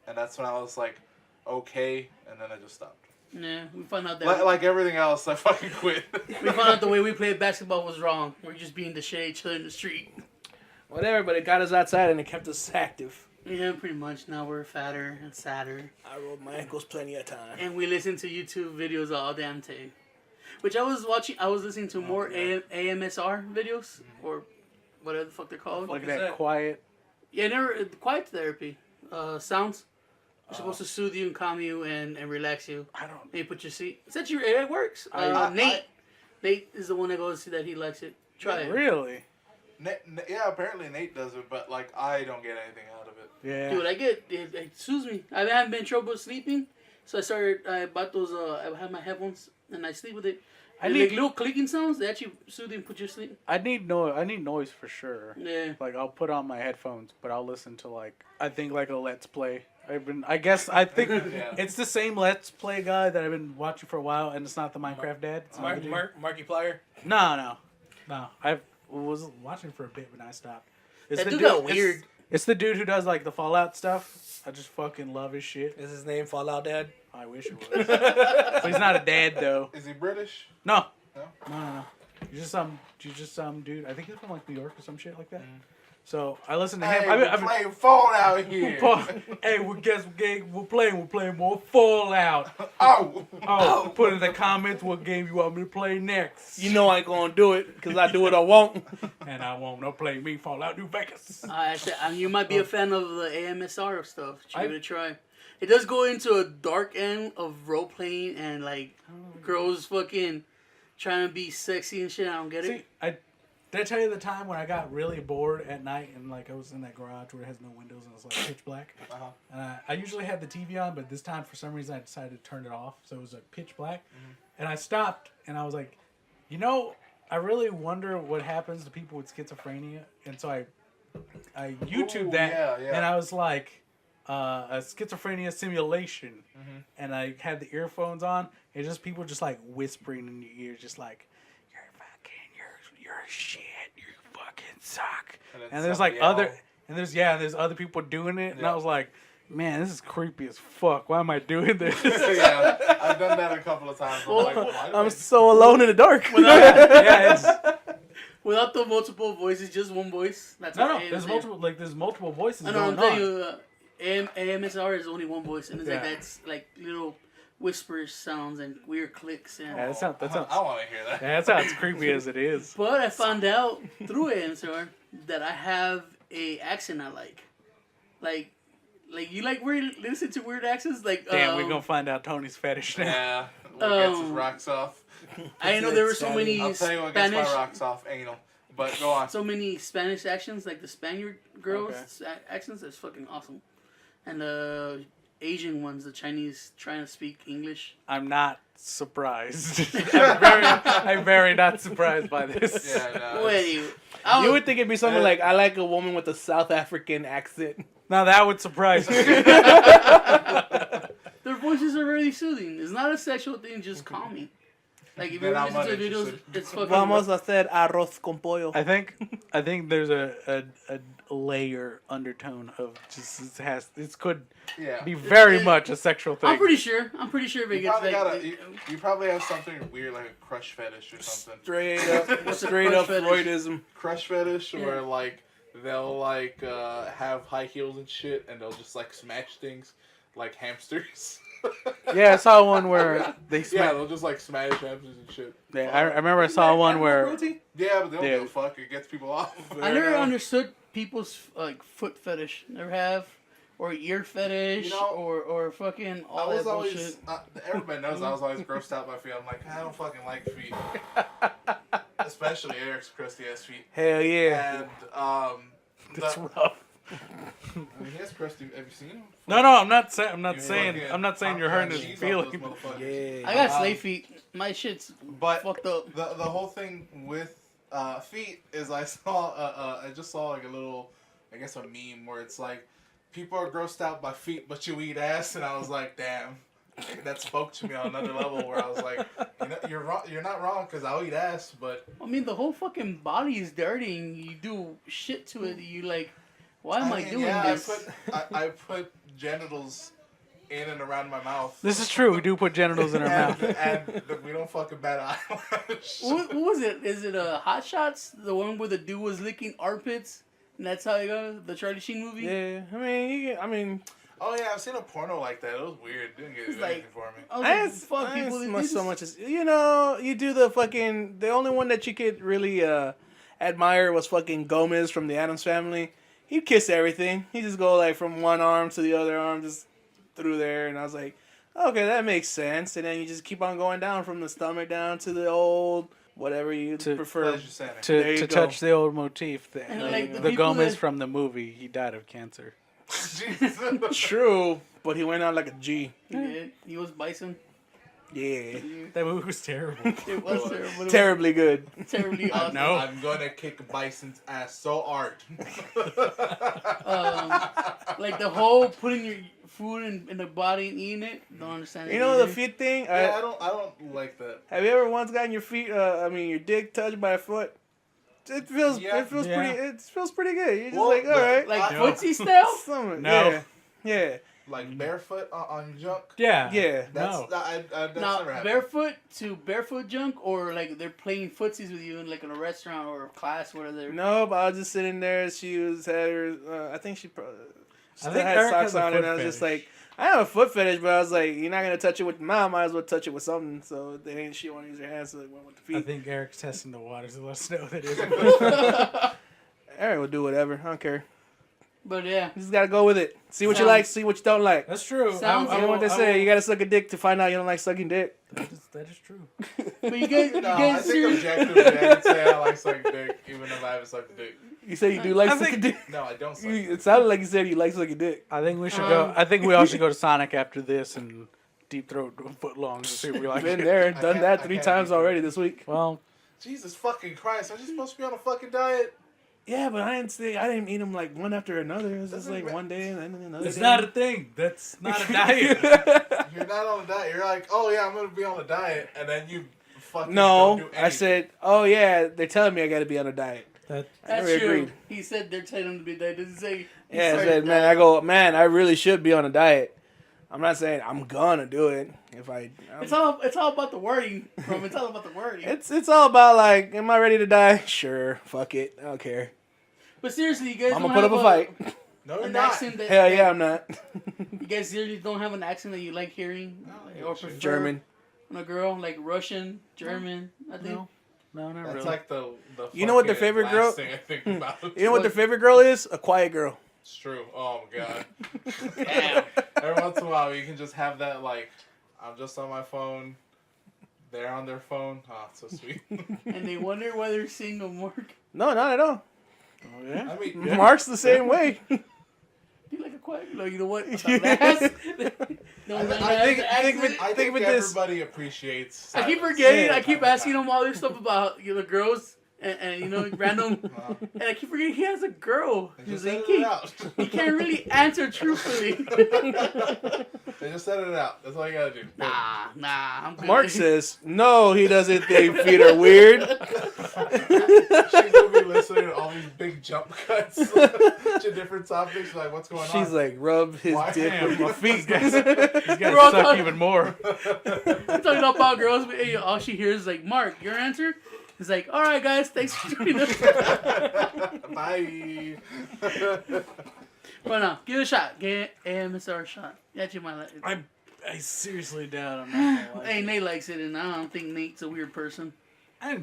and that's when I was like, okay, and then I just stopped. Yeah, we found out that Like everything else, I fucking quit. we found out the way we played basketball was wrong. We're just being the shit at each other in the street. Whatever, but it got us outside and it kept us active. Yeah, pretty much. Now we're fatter and sadder, I rolled my ankles plenty of time. and we listen to YouTube videos all damn day. Which I was watching. I was listening to more AMSR videos or whatever the fuck they're called. Look at is that that? quiet. Yeah, never quiet therapy. Sounds. Are supposed to soothe you and calm you and relax you. I don't. And you put your seat. It's actually it works. Nate is the one that goes to that. He likes it. Try it. Really? Yeah, apparently Nate does it, but like I don't get anything out of it. Yeah. Dude, it soothes me. I haven't been in trouble sleeping, so I bought those. I have my headphones and I sleep with it. I They need- make little clicking sounds. They actually soothe you and put you to sleep. I need noise for sure. Yeah. Like I'll put on my headphones, but I'll listen to like I think like a Let's Play. I think Yeah. it's the same Let's Play guy that I've been watching for a while, and it's not the Minecraft Dad. It's another dude. Markiplier. No. I was watching for a bit when I stopped. It's That the dude got weird. It's the dude who does like the Fallout stuff. I just fucking love his shit. Is his name Fallout Dad? I wish it was. But he's not a dad though. Is he British? No. No? No. He's just some dude. I think he's from like New York or some shit like that. So I listen to Hey, him. we're playing Fallout here. Hey, guess what game we're playing? We're playing more Fallout. Oh. Put in the comments what game you want me to play next. You know I ain't gonna do it because I do it I won't. And I won't no play me Fallout New Vegas. You might be a fan of the AMSR stuff. Give it a try. It does go into a dark end of role playing and like girls fucking trying to be sexy and shit. I don't get it. Did I tell you the time when I got really bored at night and like I was in that garage where it has no windows and it was like pitch black? Uh-huh. And I usually had the TV on, but this time for some reason I decided to turn it off, so it was like pitch black. Mm-hmm. And I stopped and I was like, I really wonder what happens to people with schizophrenia. And so I YouTubed that, and I was like, a schizophrenia simulation, and I had the earphones on, and just people just like whispering in your ear, just like, you're shit, you fucking suck. And there's like there's other people doing it, and I was like, man, this is creepy as fuck. Why am I doing this? Yeah, I've done that a couple of times. I'm so alone in the dark. Without the multiple voices, just one voice. That's there's multiple voices. I know. I'm telling you, AMSR is only one voice, and it's like that's like little whispers sounds and weird clicks and. Yeah, that sounds. I want to hear that. Yeah, that sounds creepy as it is. But I found out through AMSR that I have a accent I like. Like you like listen to weird accents? Like damn, we're gonna find out Tony's fetish now. Yeah, what gets his rocks off. I didn't know there were so many I'll tell you what Spanish. gets my rocks off, anal. But go on. So many Spanish accents, like the Spaniard girls' accents. That's fucking awesome. And the Asian ones, the Chinese trying to speak English. I'm not surprised. I'm very not surprised by this. Yeah, no. You would think it'd be something like, I like a woman with a South African accent. Now that would surprise me. Their voices are really soothing. It's not a sexual thing, just calming. Like if you listen to videos, it's fucking. Vamos a hacer arroz con pollo. I think there's a layer undertone of just it could be very much a sexual thing. I'm pretty sure if it gets like you probably have something weird like a crush fetish or something. Straight up Freudism. Crush fetish, where like they'll like have high heels and shit, and they'll just like smash things like hamsters. Yeah, I saw one where they they'll just like smash hamsters and shit. Yeah, I remember I saw one where but they don't give a fuck. It gets people off. I never understood people's like foot fetish. Never have. Or ear fetish, or fucking all that bullshit. Everybody knows I was always grossed out by feet. I'm like, I don't fucking like feet. Especially Eric's crusty ass feet. Hell yeah. And it's rough. I mean, he has crusty. Have you seen him? No, I'm not saying you're hurting his feelings. Yeah. I got slave feet. My shit's fucked up. The whole thing with feet is I just saw like a little, I guess a meme where it's like, people are grossed out by feet, but you eat ass, and I was like, damn, that spoke to me on another level where I was like, you're wrong, you're not wrong, because I'll eat ass, but I mean, the whole fucking body is dirty, and you do shit to it. You like, why am I doing this? I put genitals in and around my mouth. This is true. We do put genitals in our mouth, and we don't fucking bat eyelash. What was it? Is it Hot Shots? The one where the dude was licking armpits? And that's how it goes? The Charlie Sheen movie? Yeah, I mean. Oh yeah, I've seen a porno like that. It was weird. It didn't get anything for me. I didn't so much as you do the fucking. The only one that you could really admire was fucking Gomez from the Addams Family. He'd kiss everything. He'd just go like from one arm to the other arm, just through there, and I was like, okay, that makes sense. And then you just keep on going down from the stomach down to the old. Whatever you prefer to touch the old motif. The Gomez that... from the movie, he died of cancer. True, but he went out like a G. He did. He was Bison. Yeah. That movie was terrible. It was terrible. Terribly good. Terribly awesome. No. I'm gonna kick Bison's ass so hard. Like the whole putting your food in the body and eating it. Don't understand. You know the feet thing? Yeah, I don't like that. Have you ever once gotten your feet? Your dick touched by a foot? It feels pretty. It feels pretty good. You're just like, all right, like footsie style. Something. No. Yeah. Like barefoot on junk? Yeah. Yeah. That's, No. that's Now, never happened. barefoot junk, or like they're playing footsies with you in like in a restaurant or a class, whatever. No, but I was just sitting there. She had her. I think she probably still think had Eric socks has a on, foot and I was just fetish. like, I have a foot fetish, but I was like, you're not gonna touch it with the mouth. Might as well touch it with something. So they ain't she want to use her hands, so they went with the feet. I think Eric's testing the waters to let us know that it Eric will do whatever. I don't care. But yeah, You just gotta go with it. See what you Sounds- like. See what you don't like. That's true. Sounds- You know what they say? You gotta suck a dick to find out you don't like sucking dick. That is true. but you guys, No, I think serious? objectively I can say I like sucking dick, even if I haven't sucked a dick. You say you do like I sucking think- dick. No, I don't suck. It sounded like you said you like sucking dick. I think we should go. I think we all should go to Sonic after this and deep throat a foot long to see if we like Been it. there, I done can't- that I 3 can't times do already this week. Well, Jesus fucking Christ! Aren't you supposed to be on a fucking diet? Yeah, but I didn't eat them like one after another. It was just Doesn't like ma- one day and then another it's day. not a thing. That's not a diet. You're not on a diet. You're like, oh yeah, I'm gonna be on a diet, and then you fucking No, don't do anything. I said, oh yeah, they're telling me I gotta be on a diet. That, That's never true. agreed. He said they're telling him to be that. Doesn't say. he Yeah, I said said, man, I really should be on a diet. I'm not saying I'm gonna do it. If It's all about the wording. It's all about the wording. it's all about like, am I ready to die? Sure, fuck it, I don't care. But seriously, you guys I'm don't gonna put up have a fight. No, you're an not. accent that Hell yeah, I'm not. you guys seriously don't have an accent that you like hearing or prefer German. on a girl, like Russian, German. I think. no, not That's really. like the You know what their fucking favorite last girl- thing I think about. You know what their favorite girl is? A quiet girl. It's true. Oh my god. Damn. Every once in a while, you can just have that like, I'm just on my phone. They're on their phone. Oh, it's so sweet. And they wonder why they're single, Mark. No, not at all. Oh, yeah. I mean, Mark's the same way. You like a quiet? Like, you know what? That's- no, I man, think- that's I think accent. I Think think of it this. everybody appreciates. I keep silence. forgetting. Yeah. I keep asking him all this stuff about the girls and you know random. Wow. And I keep forgetting he has a girl. They He's just like, edited he, it out. he can't really answer truthfully. They just edited it out. That's all you gotta do. nah, I'm good. Mark says, no, he doesn't think feet are weird. She's gonna be listening to all these big jump cuts to different topics. Like, what's going on? She's like, rub his Why? dick with my feet. He's We're gonna all suck talking- even more. We're talking about girls, but hey, all she hears is like, Mark, your answer? He's like, all right, guys, thanks for tuning in. Bye. But no, give it a shot. Get AMSR a shot. Yeah, you might like it. I seriously doubt I'm not gonna like Hey, it. Nate likes it, and I don't think Nate's a weird person.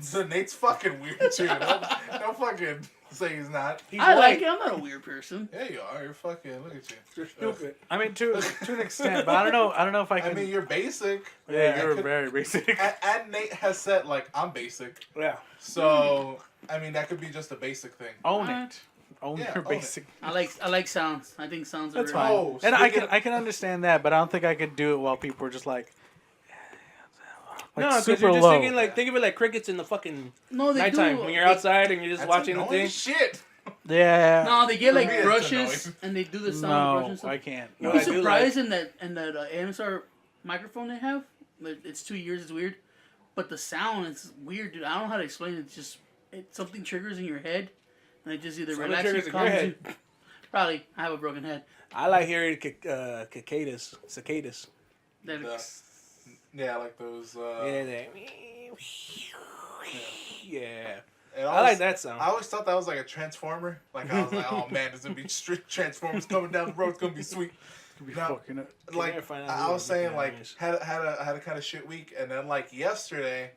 So Nate's fucking weird too. Don't fucking say he's not. I like it. I'm not a weird person. Yeah, you are. You're fucking. Look at you. You're stupid. I mean, to an extent, but I don't know if I I can. mean, you're basic. yeah, I you're could- very basic. And Nate has said like I'm basic. Yeah. So I mean that could be just a basic thing. Own it. Own Yeah, your own it. basic. I like sounds. I think sounds are That's really fine. Oh, And I speaking- can understand that, but I don't think I could do it while people are just like No, because super you're just low. thinking like, think of it like crickets in the fucking No, they nighttime do. when you're outside and you're just That's watching the annoying thing. shit. Yeah. No, they get like For me, it's brushes annoying. and they do the sound of brush No, and stuff. I can't. You'd What be I do surprised in that AMSR microphone they have. Like, it's 2 years. It's weird, but the sound is weird, dude. I don't know how to explain it. It's just something triggers in your head, and it just either Something relaxes triggers you, in your calms head. you. Probably, I have a broken head. I like hearing cicadas. That Yeah, like those. Yeah, they. Yeah. it I always- like that sound. I always thought that was like a transformer. Like I was like, oh man, there's gonna be strict transformers coming down the road. It's gonna be sweet. Could be No. fucking it. Like never find out I who was the saying, guy like is. had a kind of shit week, and then like yesterday,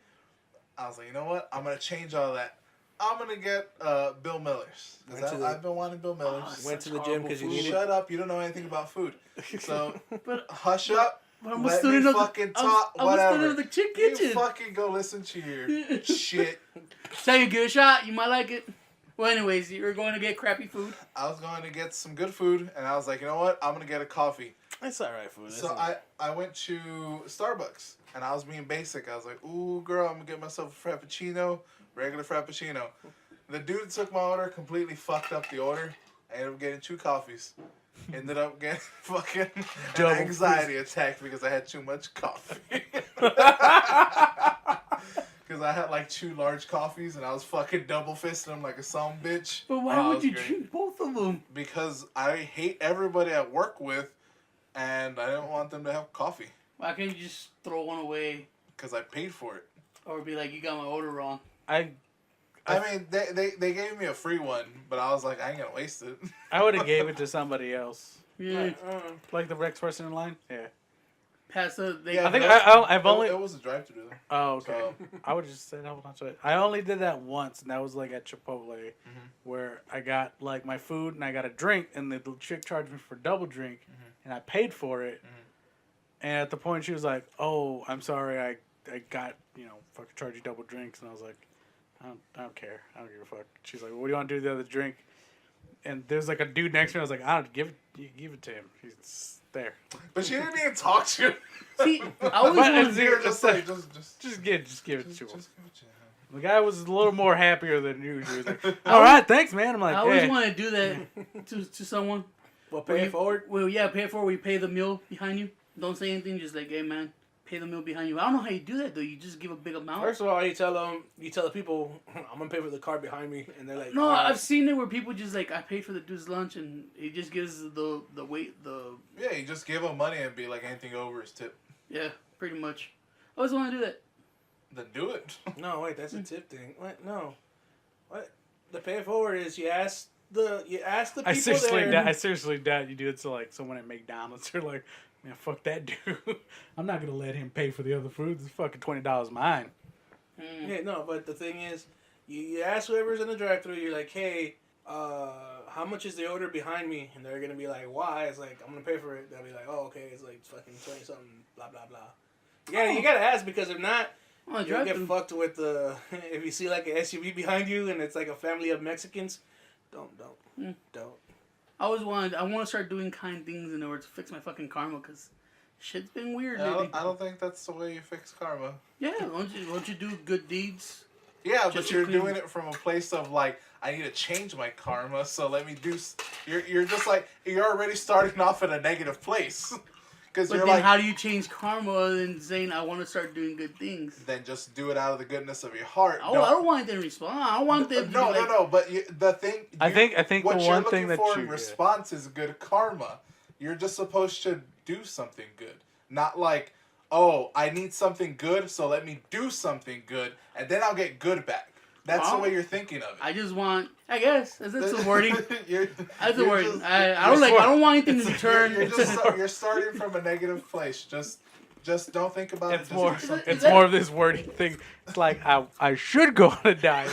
I was like, you know what? I'm gonna change all that. I'm gonna get Bill Miller's Went because to the- I've been wanting Bill Miller's. Went to the Such gym horrible because you food. needed. Shut up! You don't know anything about food. So But hush up. I'm a Let me student of fucking the. talk. I'm a Whatever. student of the chick You kitchen. fucking go listen to your shit. Tell you, give it a shot. You might like it. Well, anyways, you're going to get crappy food. I was going to get some good food, and I was like, you know what? I'm gonna get a coffee. It's alright food. So I went to Starbucks, and I was being basic. I was like, ooh, girl, I'm gonna get myself a Frappuccino, regular Frappuccino. The dude took my order, completely fucked up the order. I ended up getting 2 coffees. Ended up getting fucking Double an anxiety attack because I had too much coffee. Because I had like 2 large coffees, and I was fucking double fisting them like a some bitch. But why Oh, it would was you great. drink both of them? Because I hate everybody I work with and I didn't want them to have coffee. Why can't you just throw one away? Because I paid for it. Or be like, you got my order wrong. I mean, they gave me a free one, but I was like, I ain't gonna waste it. I would have gave it to somebody else. Yeah. Like the next person in line? Yeah. Pass the... I think I've only... It was a drive-thru though. Oh, okay. So. I would just say, hold on to it. I only did that once, and that was like at Chipotle, where I got like my food and I got a drink, and the chick charged me for a double drink, and I paid for it. And at the point, she was like, "Oh, I'm sorry, I got fucking charge you double drinks," and I was like, I don't care, I don't give a fuck. She's like, well, "What do you want to do with the other drink?" And there's like a dude next to me. I was like, "I don't give it to him. He's there." But she didn't even talk to you. See, I always wanted You're just like, just give it to him. Just give it to him. The guy was a little more happier than you. He was like, "All right, thanks, man." I'm like, I always want to do that to someone. Well, pay it forward? Well, yeah, pay it forward. We pay the meal behind you. Don't say anything. Just like, hey, man, pay the meal behind you. I don't know how you do that, though. You just give a big amount. First of all, you tell the people, I'm going to pay for the car behind me. And they're like, no, right. I've seen it where people just like, I paid for the dude's lunch, and he just gives the weight, Yeah, you just give them money and be like, anything over is tip. Yeah, pretty much. I always want to do that. Then do it. No, wait, that's a tip thing. What? No. What? The pay it forward is you ask the people I there. seriously doubt you do it to like someone at McDonald's. They're like, "Man, fuck that dude. I'm not gonna let him pay for the other food. It's fucking $20 mine." Yeah, no, but the thing is, you ask whoever's in the drive-thru. You're like, "Hey, how much is the order behind me?" And they're gonna be like, "Why?" It's like, "I'm gonna pay for it." They'll be like, "Oh, okay." It's like fucking 20 something, blah blah blah. Yeah, you gotta ask because if not, you'll get fucked with the. If you see like an SUV behind you and it's like a family of Mexicans, don't. I want to start doing kind things in order to fix my fucking karma, because shit's been weird lately. I don't think that's the way you fix karma. Yeah, won't you do good deeds? Yeah, but you're doing it from a place of like, I need to change my karma, so let me do. You're just like, you're already starting off in a negative place. But you're then like, how do you change karma other than saying I want to start doing good things? Then just do it out of the goodness of your heart. I don't want them to respond. I don't want them to No. But the thing. I think what the you're one looking thing that for you in response is good karma. You're just supposed to do something good, not like, oh, I need something good, so let me do something good, and then I'll get good back. That's the way you're thinking of it. I just want, I guess, that's the wording. That's the wording. Just, I don't want anything to turn. You're starting from a negative place. Just don't think about it. It's more of this wording thing. It's like I should go on a diet.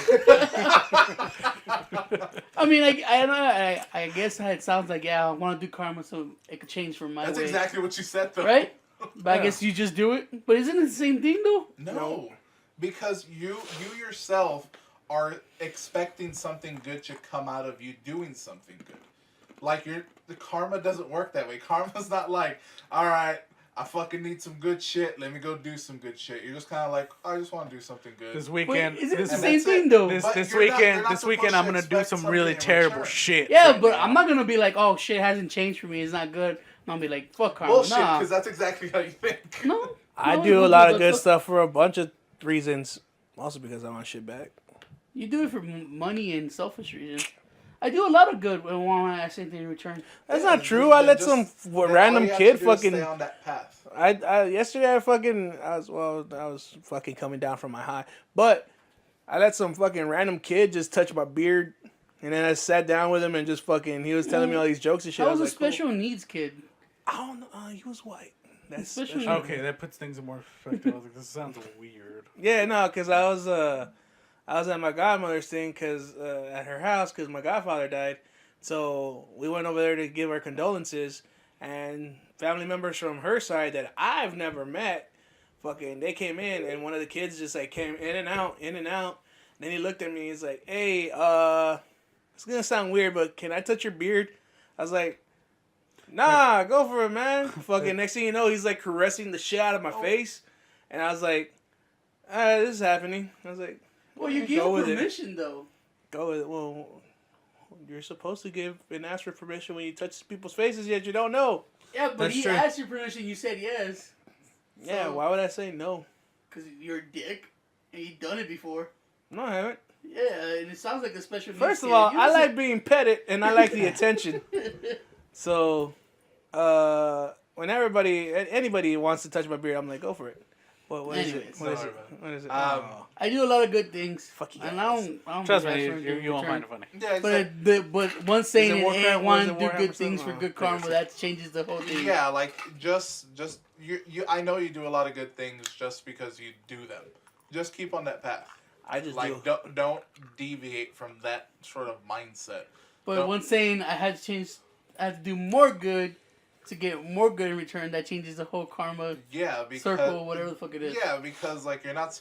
I mean, I guess it sounds like, yeah, I want to do karma so it could change from my way. That's exactly what you said, though. Right? But I guess you just do it. But isn't it the same thing, though? No. Because you yourself are expecting something good to come out of you doing something good. Like the karma doesn't work that way. Karma's not like, all right, I fucking need some good shit. Let me go do some good shit. You're just kind of like, I just want to do something good. This weekend, is it the same thing though? This weekend, I'm gonna do some really terrible shit. Yeah, but I'm not gonna be like, oh, shit hasn't changed for me. It's not good. I'm gonna be like, fuck karma. Bullshit, because that's exactly how you think. No, I do a lot of good stuff for a bunch of reasons. Also because I want shit back. You do it for money and selfish reasons. I do a lot of good when I ask anything in return. That's not true. I let some random kid fucking stay on that path. Yesterday I was fucking coming down from my high, but I let some fucking random kid just touch my beard, and then I sat down with him and just fucking he was telling me all these jokes and shit. I was a like, special needs kid. I don't know. He was white. That's special. Okay, that puts things in more perspective. I was like, this sounds weird. Yeah, no, because I was at my godmother's thing at her house because my godfather died. So we went over there to give our condolences, and family members from her side that I've never met, fucking, they came in, and one of the kids just like came in and out. Then he looked at me. He's like, "Hey, it's gonna sound weird, but can I touch your beard?" I was like, "Nah, go for it, man." Fucking next thing you know, he's like caressing the shit out of my face, and I was like, "This is happening." I was like, "Well, you gave permission, though." Go with it. Well, you're supposed to give and ask for permission when you touch people's faces, yet you don't know. Yeah, but he asked your permission. You said yes. Yeah, why would I say no? Because you're a dick, and you've done it before. No, I haven't. Yeah, and it sounds like a special. First of all, I like being petted, and I like the attention. So, when anybody wants to touch my beard, I'm like, go for it. What is it? Anyways. What is Don't it? worry What is it? I do a lot of good things. Fuck you And guys. I don't Trust be me, asking anything you won't in find it return. funny. Yeah, exactly. But one saying it Warcraft? ain't want to Was do it good Warhammer things for something? good karma. That changes the whole thing. Yeah, like just you. I know you do a lot of good things just because you do them. Just keep on that path. I just Like do. don't deviate from that sort of mindset. But Don't- one saying I had to change, I had to do more good to get more good in return. That changes the whole karma Yeah, because circle, whatever the fuck it is. Yeah, because like you're not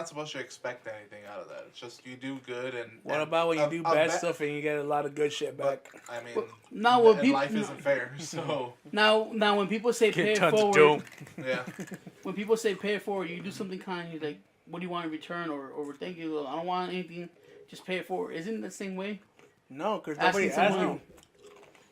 supposed to expect anything out of that. It's just you do good and. What and about when you do a bad bet- stuff and you get a lot of good shit But back? I mean, Well, now when and people life isn't fair. So now when people say pay Get it tons of forward, dope. yeah, when people say pay it forward, you do something kind. You're like, what do you want in return, or thank you. I don't want anything. Just pay it forward. Isn't it the same way? No, because Asking nobody asked someone- you.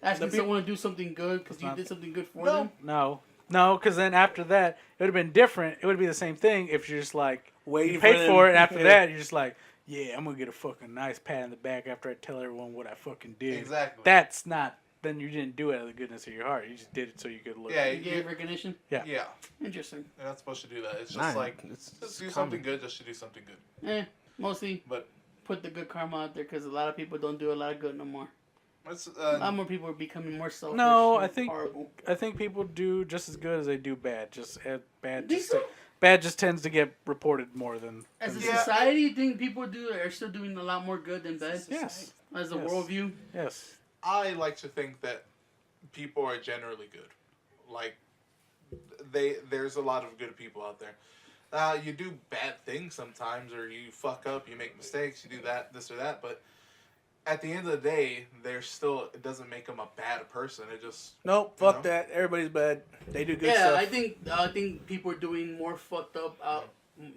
Asking The someone to do something good because you did something good for them. No, because then after that, it would have been different. It would be the same thing if you're just like, Waiting you paid them. for it, and after Yeah. that, you're just like, yeah, I'm going to get a fucking nice pat in the back after I tell everyone what I fucking did. exactly. That's not, then you didn't do it out of the goodness of your heart. You just did it so you could look. Yeah, You gave recognition. yeah. Interesting. You're not supposed to do that. It's just Nah, like it's just do common. something good just to do something good. Mostly But put the good karma out there because a lot of people don't do a lot of good no more. it's A lot more people are becoming more selfish. No, and I think- horrible. I think people do just as good as they do bad. Just bad. Think so? Bad just tends to get reported more than. As a Yeah. society, you think people are still doing a lot more good than bad? Yes. As a Yes. worldview. Yes. I like to think that people are generally good. Like there's a lot of good people out there. You do bad things sometimes, or you fuck up, you make mistakes, you do that, this or that, but at the end of the day, it doesn't make them a bad person. It just Nope, You fuck know? that. Everybody's bad. They do good Yeah, stuff. I think people are doing more fucked up out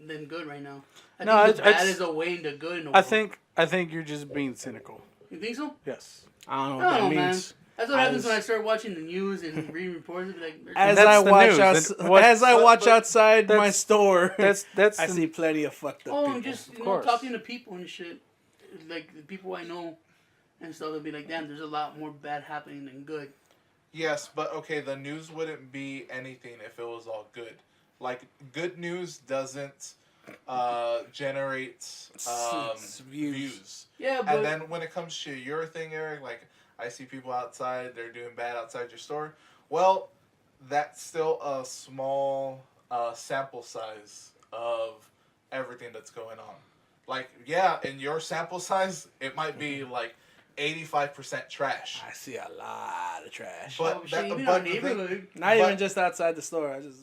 than good right now. I No, think the it's- bad is a way into good. In the I world. think you're just being cynical. You think so? Yes. I don't know I what don't that know, man. means. That's what happens As- when I start watching the news and reading reports. Be like, As that's I the watch news. Then what- as I watch but outside my that's- store, That's I the- see plenty of fucked up oh, people. and just course. talking to people and shit, like the people I know and stuff. They'll be like, damn, there's a lot more bad happening than good. yes, but okay, the news wouldn't be anything if it was all good. Like good news doesn't generate views. Yeah, but And then when it comes to your thing, Eric, like I see people outside, they're doing bad outside your store. Well, that's still a small sample size of everything that's going on. Like, yeah, in your sample size, it might be like 85% trash. I see a lot of trash. But oh, shit, that- even but our the thing- neighborhood. Not but- even just outside the store. I just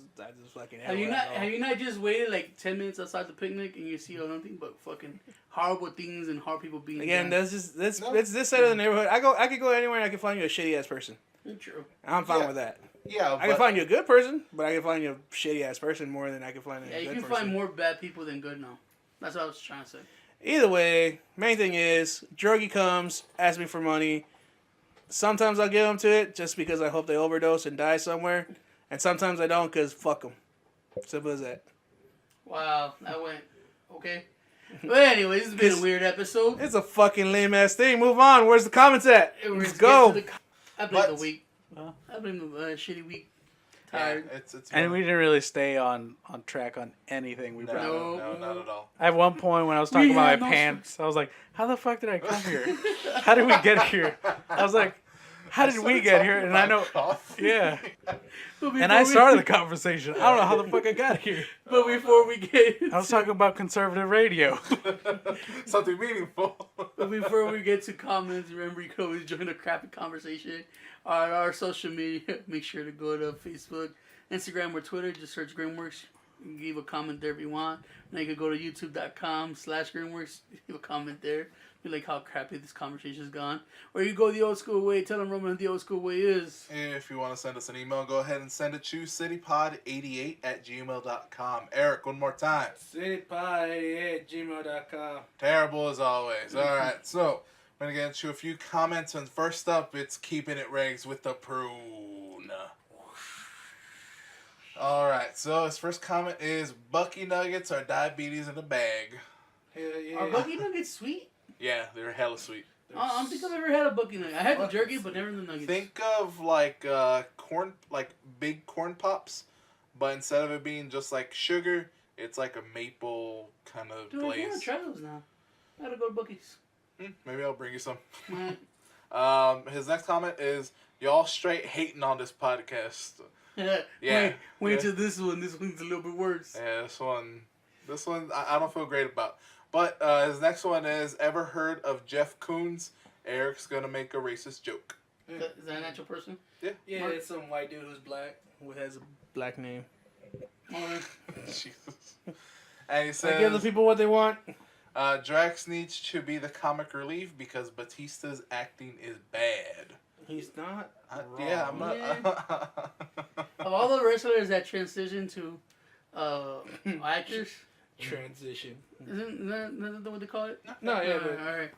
fucking. Have you everywhere not I go. have you not just waited like 10 minutes outside the picnic and you see nothing but fucking horrible things and horrible people being Again, done? that's No. it's this side of the neighborhood. I could go anywhere and I can find you a shitty ass person. True. I'm fine Yeah. with that. Yeah, I can find you a good person, but I can find you a shitty ass person more than I can find a Yeah, you good can person. find more bad people than good now. That's what I was trying to say. Either way, main thing is, druggie comes, asks me for money. Sometimes I'll give them to it just because I hope they overdose and die somewhere. And sometimes I don't because fuck them. Simple as that. Wow, that went okay. But anyway, this has been a weird episode. It's a fucking lame ass thing. Move on. Where's the comments at? Let's Let's get go. to I blame But- the week. Huh? I blame the shitty week. yeah, Tired. it's And we didn't really stay on track on anything we brought up. no, not at all. At one point when I was talking We about had my no pants, I was like, how the fuck did I come here? How did we get here? I was like, how did we get here? And I know, yeah. But And I started the conversation. I don't know how the fuck I got here. But before we get I was talking about conservative radio. Something meaningful. But before we get to comments, remember you can always join the crappy conversation on our social media. Make sure to go to Facebook, Instagram, or Twitter. Just search Grimworks. You can leave a comment there if you want. And you can go to youtube.com/Grimworks. Leave a comment there. You like how crappy this conversation's gone. Or you go the old school way. Tell them Roman the old school way is. If you want to send us an email, go ahead and send it to citypod88@gmail.com. Eric, one more time. citypie@gmail.com. Terrible as always. All right, so I'm going to get into a few comments. And first up, it's Keeping It Regs with the Prune. All right, so his first comment is Bucky Nuggets are diabetes in a bag. Hell yeah. Are Bucky Nuggets sweet? Yeah, they're hella sweet. I don't think I've ever had a bucky nugget. I had the jerky, but never the nuggets. Think of like corn, like big corn pops, but instead of it being just like sugar, it's like a maple kind of Dude, glaze. I gotta try those now. I gotta go to Buc-ee's. Maybe I'll bring you some. Right. His next comment is, y'all straight hating on this podcast. Yeah. Wait till this one. This one's a little bit worse. Yeah, this one I don't feel great about. But his next one is, ever heard of Jeff Koons? Eric's gonna make a racist joke. Is that an actual person? Yeah. Yeah, Mark? it's some white dude who's black, who has a black name. Jesus. And he I give the says, people what they want. Drax needs to be the comic relief because Batista's acting is bad. He's not. Yeah, I'm not. Yeah. Of all the wrestlers that transition to actors, Transition. isn't that what they call it? No, yeah, but all right.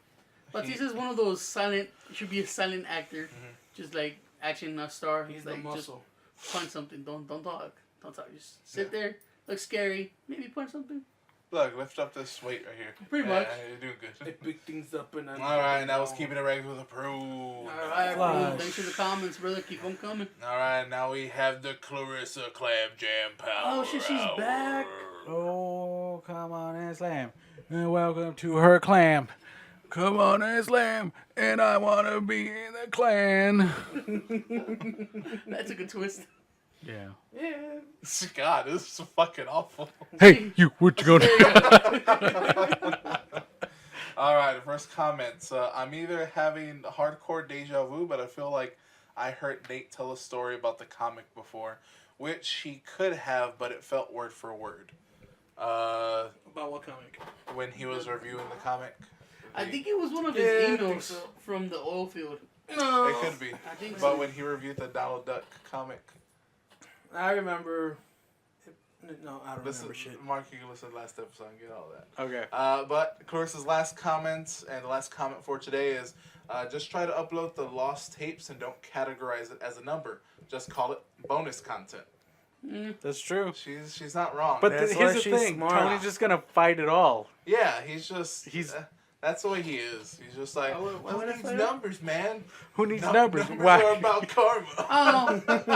Batista's one of those silent. Should be a silent actor, just like action star. he's like the muscle. Just punch something. Don't talk. Don't talk. Just sit there. Look scary. Maybe punch something. Look, lift up this weight right here. Pretty much. You're doing good. They pick things up and then. All right, that was keeping it regular with a pro. All right, bro. Flash. Thanks for the comments, brother. Keep on coming. All right, now we have the Clarissa Clam Jam Power. Oh shit, she's Hour. back. Oh, come on and slam. And welcome to her clam. Come on and slam. And I want to be in the clan. That took a twist. Yeah. Yeah. God, this is fucking awful. Hey, you, what you gonna do? All right, the first comments. I'm either having hardcore deja vu, but I feel like I heard Nate tell a story about the comic before, which he could have, but it felt word for word. About what comic? When he was reviewing the comic. I think it was one of his Yeah, I think emails so. from the oil field. No. It could be. I think But so. when he reviewed the Donald Duck comic. I remember. No, I don't Listen, remember shit. Mark, you can listen to the last episode and get all that. Okay. But Clarissa's last comment and the last comment for today is, just try to upload the lost tapes and don't categorize it as a number. Just call it bonus content. That's true. She's not wrong. But That's here's why the she's thing. smart. Tony's just going to fight it all. yeah, he's uh, that's the way he is. He's just like, Why who would I needs fight it? numbers, man? Who needs No- numbers? Numbers Why? are about karma. I don't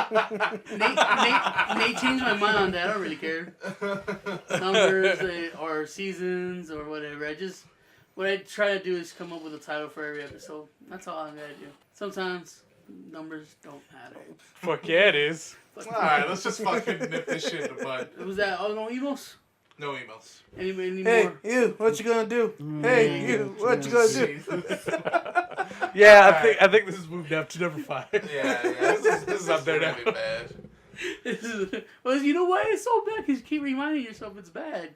know. Nate changed my mind on that. I don't really care. Numbers or seasons or whatever. What I try to do is come up with a title for every episode. That's all I gotta do. Sometimes numbers don't matter. Fuck yeah, it is. All right, let's just fucking nip this shit in the bud. Was that all no emails? No emails. Any Hey, more? you, what you gonna do? Hey, you, what you gonna do? Yeah, I think this has moved up to number 5. Yeah, this is up there now. really bad. Well, you know why it's so bad? Because you keep reminding yourself it's bad.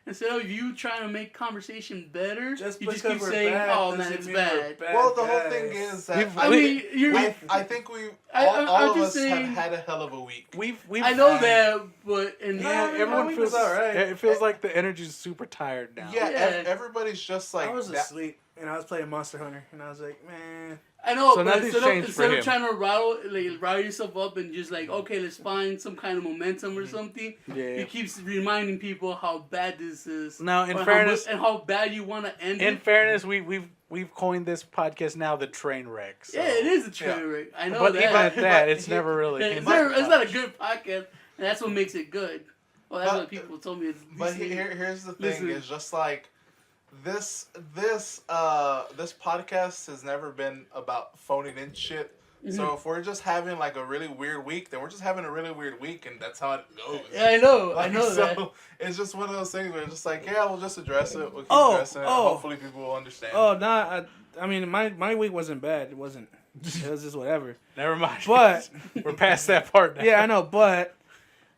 Instead of you trying to make conversation better, you just keep because we're saying, bad "Oh man, doesn't it's mean we're bad." Well, the whole guys. thing is that We've- I mean, you're. I think we I'm all of just us saying- have had a hell of a week. We've I know that, but Yeah, No, everyone we feels was alright. It feels like the energy's super tired now. Yeah, Yeah. everybody's just like I was that. asleep and I was playing Monster Hunter and I was like, man. I know, So but nothing's instead changed of for him. trying to rile yourself up and just like, okay, let's find some kind of momentum or something, Yeah. you keep reminding people how bad this is. Now, in or fairness, and how bad you want to end in it. fairness, we've coined this podcast now the train wreck. So. Yeah, it is a train wreck. I know But that. even at that, But it's never really. It's not a good podcast, and that's what makes it good. Well, that's what people told me. It's But here's the thing: Listen. is just like this podcast has never been about phoning in shit. Mm-hmm. So if we're just having like a really weird week, then we're just having a really weird week, and that's how it goes. Yeah, I know. Like, I know so that. it's just one of those things where it's just like, yeah, we'll just address it. We'll keep addressing it. oh. Hopefully people will understand. Oh, nah, I mean, my week wasn't bad. It wasn't. It was just whatever. Never mind. But we're past that part now. yeah, I know. But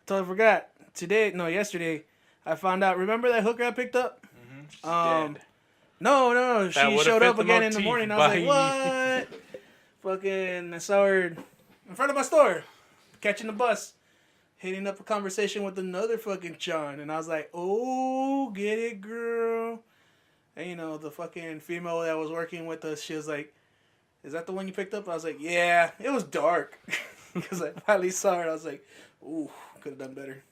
totally forgot. Yesterday, I found out. Remember that hooker I picked up? She's Um, dead. No. She would've showed fit up the again in the motif. morning. I was like, Bye. what? Fucking, I saw her in front of my store, catching the bus, hitting up a conversation with another fucking John, and I was like, oh, get it, girl. And you know, the fucking female that was working with us, she was like, is that the one you picked up? I was like, yeah. It was dark because I finally saw her. And I was like, ooh, could have done better.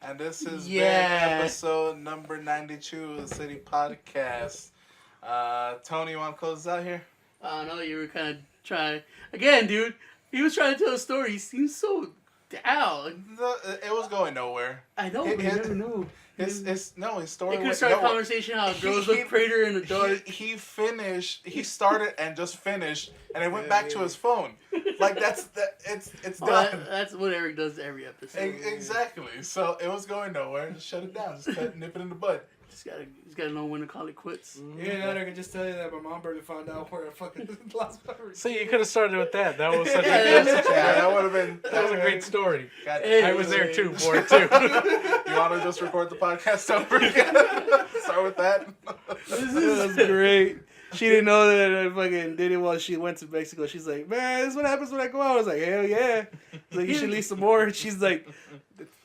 And this has Yeah. been episode number 92 of the City Podcast. Tony, you want to close us out here? I don't know, you were kind of trying... Again, dude, he was trying to tell a story. He seems so down. It was going nowhere. I know, but you never know. His story They could went start a nowhere. conversation how girls look prettier in the dark. He started and just finished, and it went back to his phone. Like, it's done. That's what Eric does every episode. Exactly. So it was going nowhere. Just shut it down. Just nip it in the bud. He's gotta know when to call it quits. Yeah, now I can just tell you that my mom barely found out where I fucking lost my See, you could have started with that. That was such Yeah, that would have been. that was a great story. Hey, I was there too for it too. You want to just record the podcast over again? Start with that. That was great. She didn't know that I fucking did it while she went to Mexico. She's like, man, this is what happens when I go out. I was like, hell yeah. I was like, you should leave some more. And she's like,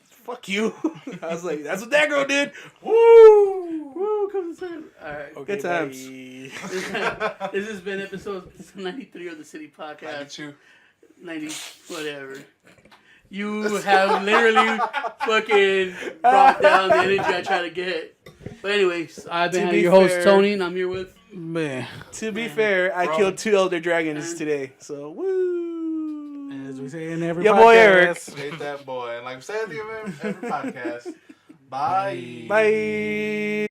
fuck you. I was like, that's what that girl did. Woo! Woo, comes the time. Alright. Good times. This has been episode 93 of the City Podcast. 90, whatever. You have literally fucking brought down the energy I try to get. But anyways, I've been your host, Tony, and I'm here with... Man. To be fair, I killed 2 elder dragons today. So, woo! As we say in every Your podcast. boy Eric. Hate that boy. And like we said at the end of every podcast, bye. Bye.